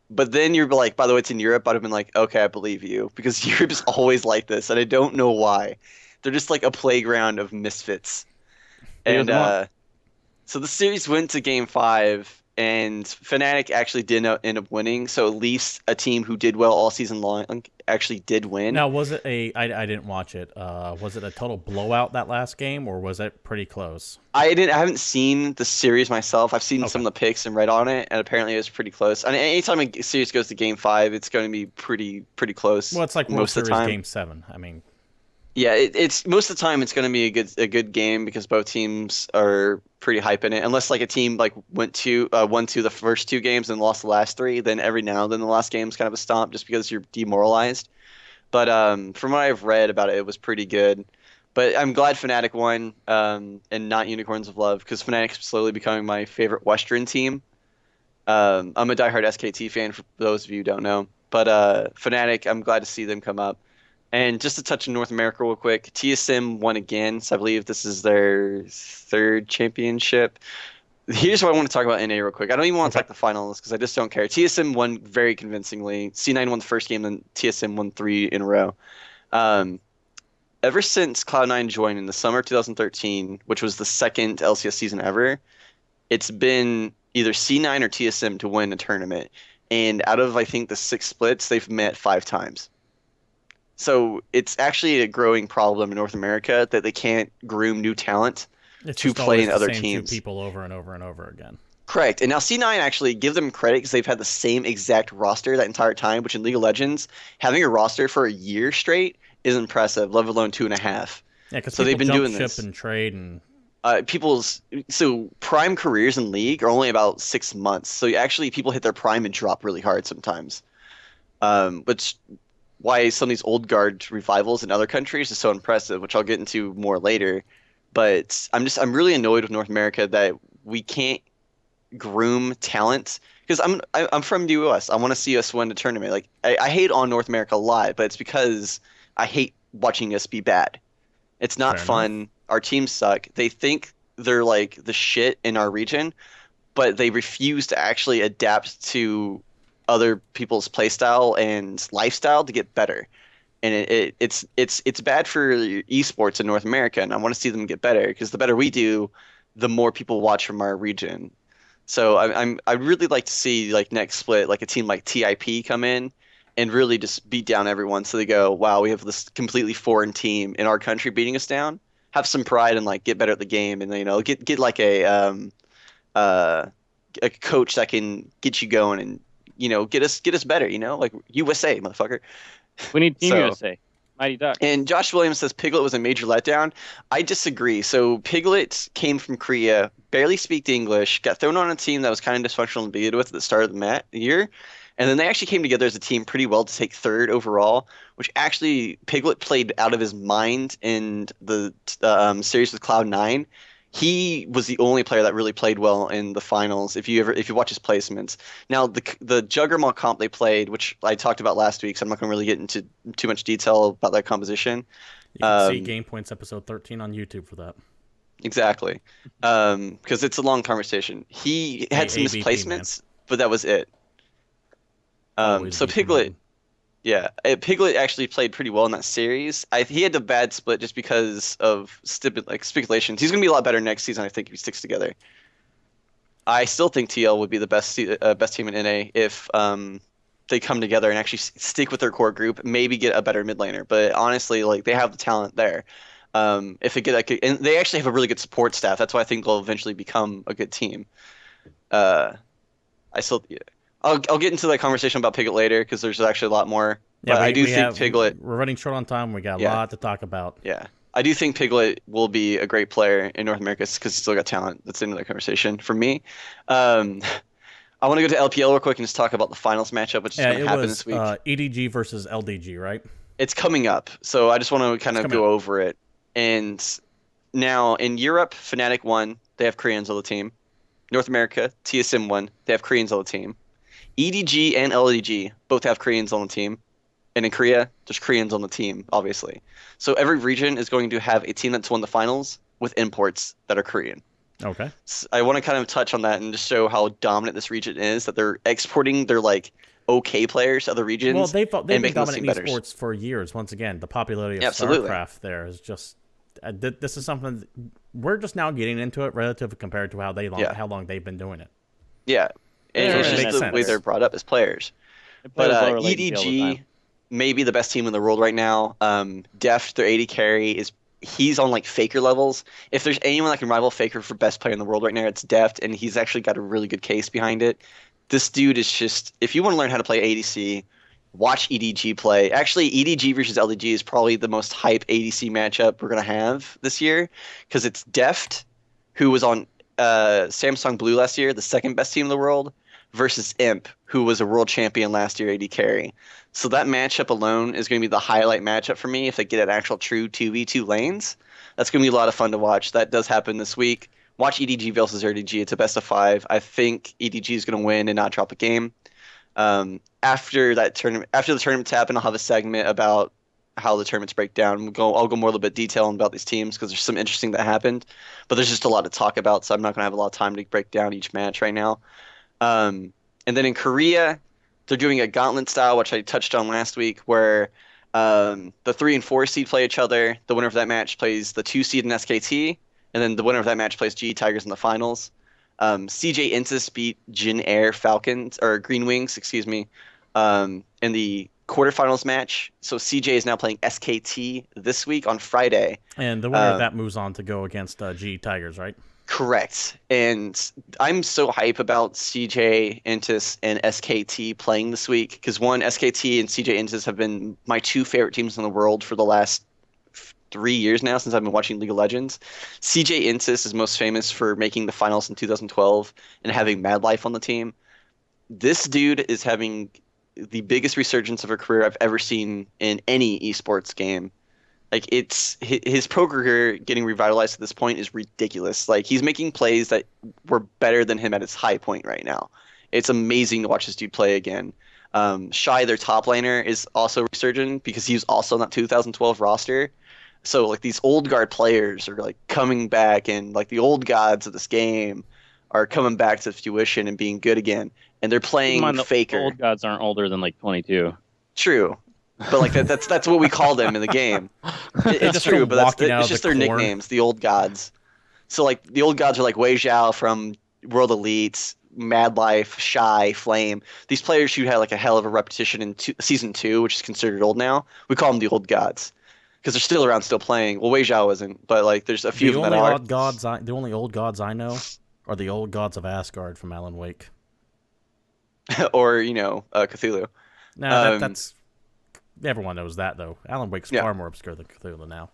But then you're like, by the way, it's in Europe. I'd have been like, okay, I believe you, because Europe is always like this, and I don't know why. They're just like a playground of misfits. And so the series went to Game 5, and Fnatic actually did end up winning. So at least a team who did well all season long actually did win. Now, was it I didn't watch it. Was it a total blowout that last game, or was it pretty close? I haven't seen the series myself. I've seen some of the picks and read on it, and apparently it was pretty close. And anytime a series goes to Game 5, it's going to be pretty close. Well, it's like most of the time. Game 7. I mean, yeah, it's most of the time it's going to be a good game because both teams are pretty hype in it. Unless like a team like won to the first 2 games and lost the last 3, then every now and then the last game's kind of a stomp just because you're demoralized. But from what I've read about it, it was pretty good. But I'm glad Fnatic won and not Unicorns of Love, because Fnatic's slowly becoming my favorite Western team. I'm a diehard SKT fan for those of you who don't know. But Fnatic, I'm glad to see them come up. And just to touch on North America real quick, TSM won again, so I believe this is their 3rd championship. Here's what I want to talk about NA real quick. I don't even want to talk the finals because I just don't care. TSM won very convincingly. C9 won the first game, then TSM won 3 in a row. Ever since Cloud9 joined in the summer of 2013, which was the 2nd LCS season ever, it's been either C9 or TSM to win a tournament. And out of, I think, the 6 splits, they've met 5 times. So it's actually a growing problem in North America that they can't groom new talent to play in other teams. 2 people over and over and over again. Correct. And now C9 actually, give them credit because they've had the same exact roster that entire time, which in League of Legends, having a roster for a year straight is impressive, let alone 2.5. Yeah, because so they've been doing this. And trade and so prime careers in League are only about 6 months. So actually people hit their prime and drop really hard sometimes. Which why some of these old guard revivals in other countries is so impressive, which I'll get into more later. But I'm really annoyed with North America that we can't groom talent, because I'm from the US. I want to see us win a tournament. Like I hate on North America a lot, but it's because I hate watching us be bad. It's not fun. Our teams suck. They think they're like the shit in our region, but they refuse to actually adapt to other people's playstyle and lifestyle to get better. And it's bad for esports in North America, and I want to see them get better, because the better we do, the more people watch from our region. So I'd really like to see like next split, like a team like TIP come in and really just beat down everyone, so they go, wow, we have this completely foreign team in our country beating us down. Have some pride and like get better at the game, and get like a coach that can get you going and get us better, like USA, motherfucker. We need Team USA. Mighty Ducks. And Josh Williams says Piglet was a major letdown. I disagree. So Piglet came from Korea, barely speaks English, got thrown on a team that was kind of dysfunctional to begin with at the start of the year. And then they actually came together as a team pretty well to take 3rd overall, which actually Piglet played out of his mind in the series with Cloud9. He was the only player that really played well in the finals. If you watch his placements. Now the Juggernaut comp they played, which I talked about last week, so I'm not going to really get into too much detail about that composition. You can see Game Points episode 13 on YouTube for that. Exactly, because it's a long conversation. He had some misplacements, but that was it. So Piglet. Yeah, Piglet actually played pretty well in that series. He had a bad split just because of speculations. He's going to be a lot better next season, I think, if he sticks together. I still think TL would be the best team in NA if they come together and actually stick with their core group, maybe get a better mid laner. But honestly, like they have the talent there. If they get like, and they actually have a really good support staff. That's why I think they'll eventually become a good team. Uh, I still, yeah. I'll get into that conversation about Piglet later because there's actually a lot more. But I do think Piglet. We're running short on time. We got a Yeah. lot to talk about. Yeah, I do think Piglet will be a great player in North America because he's still got talent. That's the end of that conversation for me. I want to go to LPL real quick and just talk about the finals matchup, which is going to happen this week. EDG versus LDG, right? It's coming up, so I just want to kind of go over it. And now in Europe, Fnatic won. They have Koreans on the team. North America, TSM won. They have Koreans on the team. EDG and LDG both have Koreans on the team. And in Korea, there's Koreans on the team, obviously. So every region is going to have a team that's won the finals with imports that are Korean. Okay. So I want to kind of touch on that and just show how dominant this region is, that they're exporting their like okay players to other regions. Well, they've been making dominant those team esports for years. Once again, the popularity of Absolutely. StarCraft there is just this is something we're just now getting into it relative compared to how long they've been doing it. Yeah, and Yeah, it's it just makes the sense. way they're brought up as players. They play But with lower latency all the EDG time. may be the best team in the world right now. Deft, their AD carry he's on like Faker levels. If there's anyone that can rival Faker for best player in the world right now, it's Deft, and he's actually got a really good case behind it. This dude is just, if you want to learn how to play ADC, watch EDG play. Actually, EDG versus LDG is probably the most hype ADC matchup we're gonna have this year because it's Deft, who was on Samsung Blue last year, the second best team in the world, versus Imp, who was a world champion last year AD carry. So that matchup alone is going to be the highlight matchup for me if they get an actual true 2v2 lanes. That's going to be a lot of fun to watch. That does happen this week. Watch EDG versus RDG. It's a best of 5. I think EDG is going to win and not drop a game. After the tournament's happen, I'll have a segment about how the tournaments break down. I'll go more a little bit detail about these teams because there's some interesting that happened, but there's just a lot to talk about, so I'm not going to have a lot of time to break down each match right now. And then in Korea, they're doing a gauntlet style, which I touched on last week, where the 3 and 4 seed play each other. The winner of that match plays the 2 seed in SKT, and then the winner of that match plays GE Tigers in the finals. CJ Entus beat Jin Air Falcons, or Green Wings, excuse me, in the quarterfinals match. So CJ is now playing SKT this week on Friday. And the winner of that moves on to go against GE Tigers, right? Correct. And I'm so hype about CJ Entus and SKT playing this week because one, SKT and CJ Entus have been my 2 favorite teams in the world for the last 3 years now since I've been watching League of Legends. CJ Entus is most famous for making the finals in 2012 and having Mad Life on the team. This dude is having the biggest resurgence of a career I've ever seen in any esports game. Like, it's his pro career getting revitalized at this point is ridiculous. Like, he's making plays that were better than him at his high point right now. It's amazing to watch this dude play again. Shy, their top laner, is also resurgent because he was also on that 2012 roster. So, like, these old guard players are, like, coming back, and, like, the old gods of this game are coming back to fruition and being good again. And they're playing Faker. The old gods aren't older than, like, 22. True. But like that's what we call them in the game. It's just true, come but walking out it's of just the their core. nicknames, the old gods. So like the old gods are like Wei Zhao from World Elites, Mad Life, Shy, Flame. These players who had like a hell of a repetition in season 2, which is considered old now. We call them the old gods because they're still around, still playing. Well, Wei Zhao isn't, but like there's a few of them that are. The only old gods I know are the old gods of Asgard from Alan Wake. Or Cthulhu. No, that's everyone knows that though. Alan Wake's far more obscure than Cthulhu now.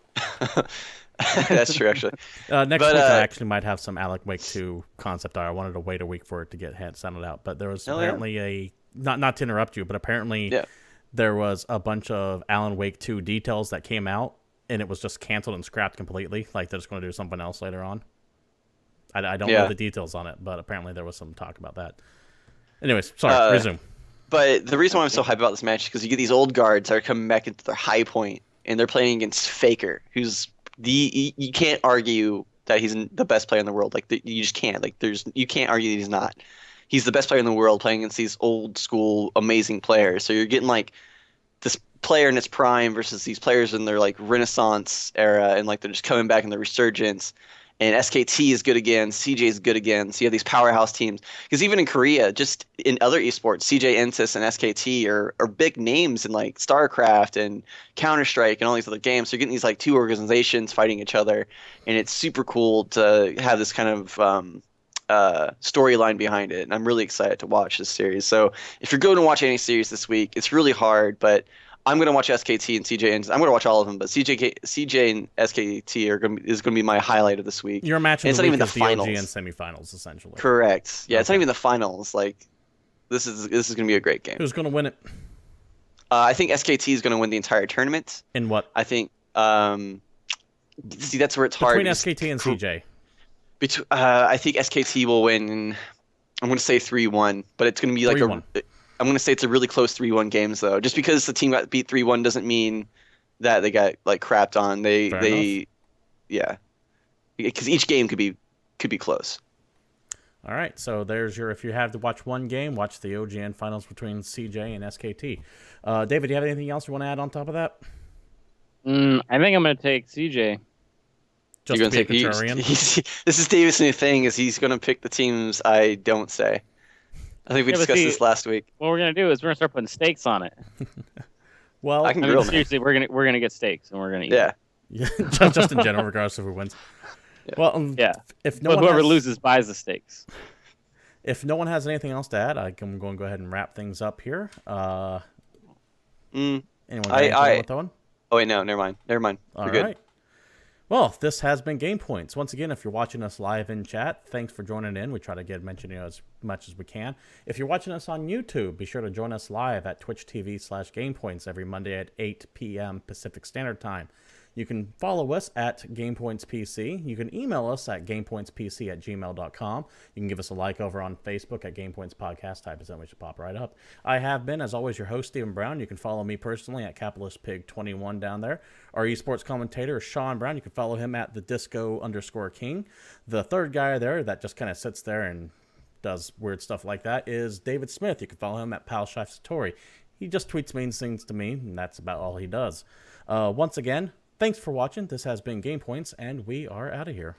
That's true, actually. Next week I actually might have some Alan Wake 2 concept art. I wanted to wait a week for it to get sounded out, but there was apparently not to interrupt you, but apparently there was a bunch of Alan Wake 2 details that came out, and it was just canceled and scrapped completely. Like they're just going to do something else later on. I don't know the details on it, but apparently there was some talk about that. Anyways, sorry, resume. But the reason why I'm so hyped about this match is because you get these old guards that are coming back into their high point, and they're playing against Faker, who's you can't argue that he's the best player in the world. Like you just can't. Like you can't argue that he's not. He's the best player in the world playing against these old school amazing players. So you're getting like this player in its prime versus these players in their like Renaissance era, and like they're just coming back in their resurgence. and SKT is good again, CJ is good again. So you have these powerhouse teams. Because even in Korea, just in other esports, CJ Ensis and SKT are big names in like StarCraft and Counter-Strike and all these other games. So you're getting these like two organizations fighting each other, and it's super cool to have this kind of storyline behind it. And I'm really excited to watch this series. So if you're going to watch any series this week, it's really hard, but I'm going to watch SKT and CJ, and I'm going to watch all of them, but CJ and SKT is going to be my highlight of this week. Your match And of it's the not week even the is the OG finals. and semifinals, essentially. Correct. Yeah, it's not Okay. even the finals. Like this is going to be a great game. Who's going to win it? I think SKT is going to win the entire tournament. In what? I think see, that's where it's Between hard. SKT and CJ. I think SKT will win. I'm going to say 3-1, but it's going to be like 3-1. I'm going to say it's a really close 3-1 games though. Just because the team got beat 3-1 doesn't mean that they got like crapped on. Fair enough. Yeah, because each game could be close. All right, so there's your. If you have to watch one game, watch the OGN finals between CJ and SKT. David, do you have anything else you want to add on top of that? I think I'm going to take CJ. Just You're to gonna be a take contrarian. this is Davis' new thing is he's going to pick the teams I don't say. I think we Yeah, but discussed see- this last week. What we're going to do is we're going to start putting stakes on it. Well, I can I mean, grill, man. seriously, we're gonna get steaks and we're gonna eat. Yeah. yeah, just in general, regardless of who wins. Yeah. Well, Yeah. if no But one whoever has, loses buys the steaks. if no one has anything else to add, I'm going to go ahead and wrap things up here. Anyone got anything with that one? Oh wait, no, never mind. All We're good. right. Well, this has been Game Points. Once again, if you're watching us live in chat, thanks for joining in. We try to get mentioned as much as we can. If you're watching us on YouTube, be sure to join us live at Twitch TV/GamePoints every Monday at 8 p.m. Pacific Standard Time. You can follow us at GamePointsPC. You can email us at GamePointsPC@gmail.com. You can give us a like over on Facebook at GamePoints Podcast. Type us in, we should pop right up. I have been, as always, your host, Stephen Brown. You can follow me personally at CapitalistPig21 down there. Our esports commentator is Sean Brown. You can follow him at @thedisco_king. The third guy there that just kind of sits there and does weird stuff like that is David Smith. You can follow him at PalShife Satori. He just tweets mean things to me, and that's about all he does. Once again, thanks for watching. This has been Game Points, and we are out of here.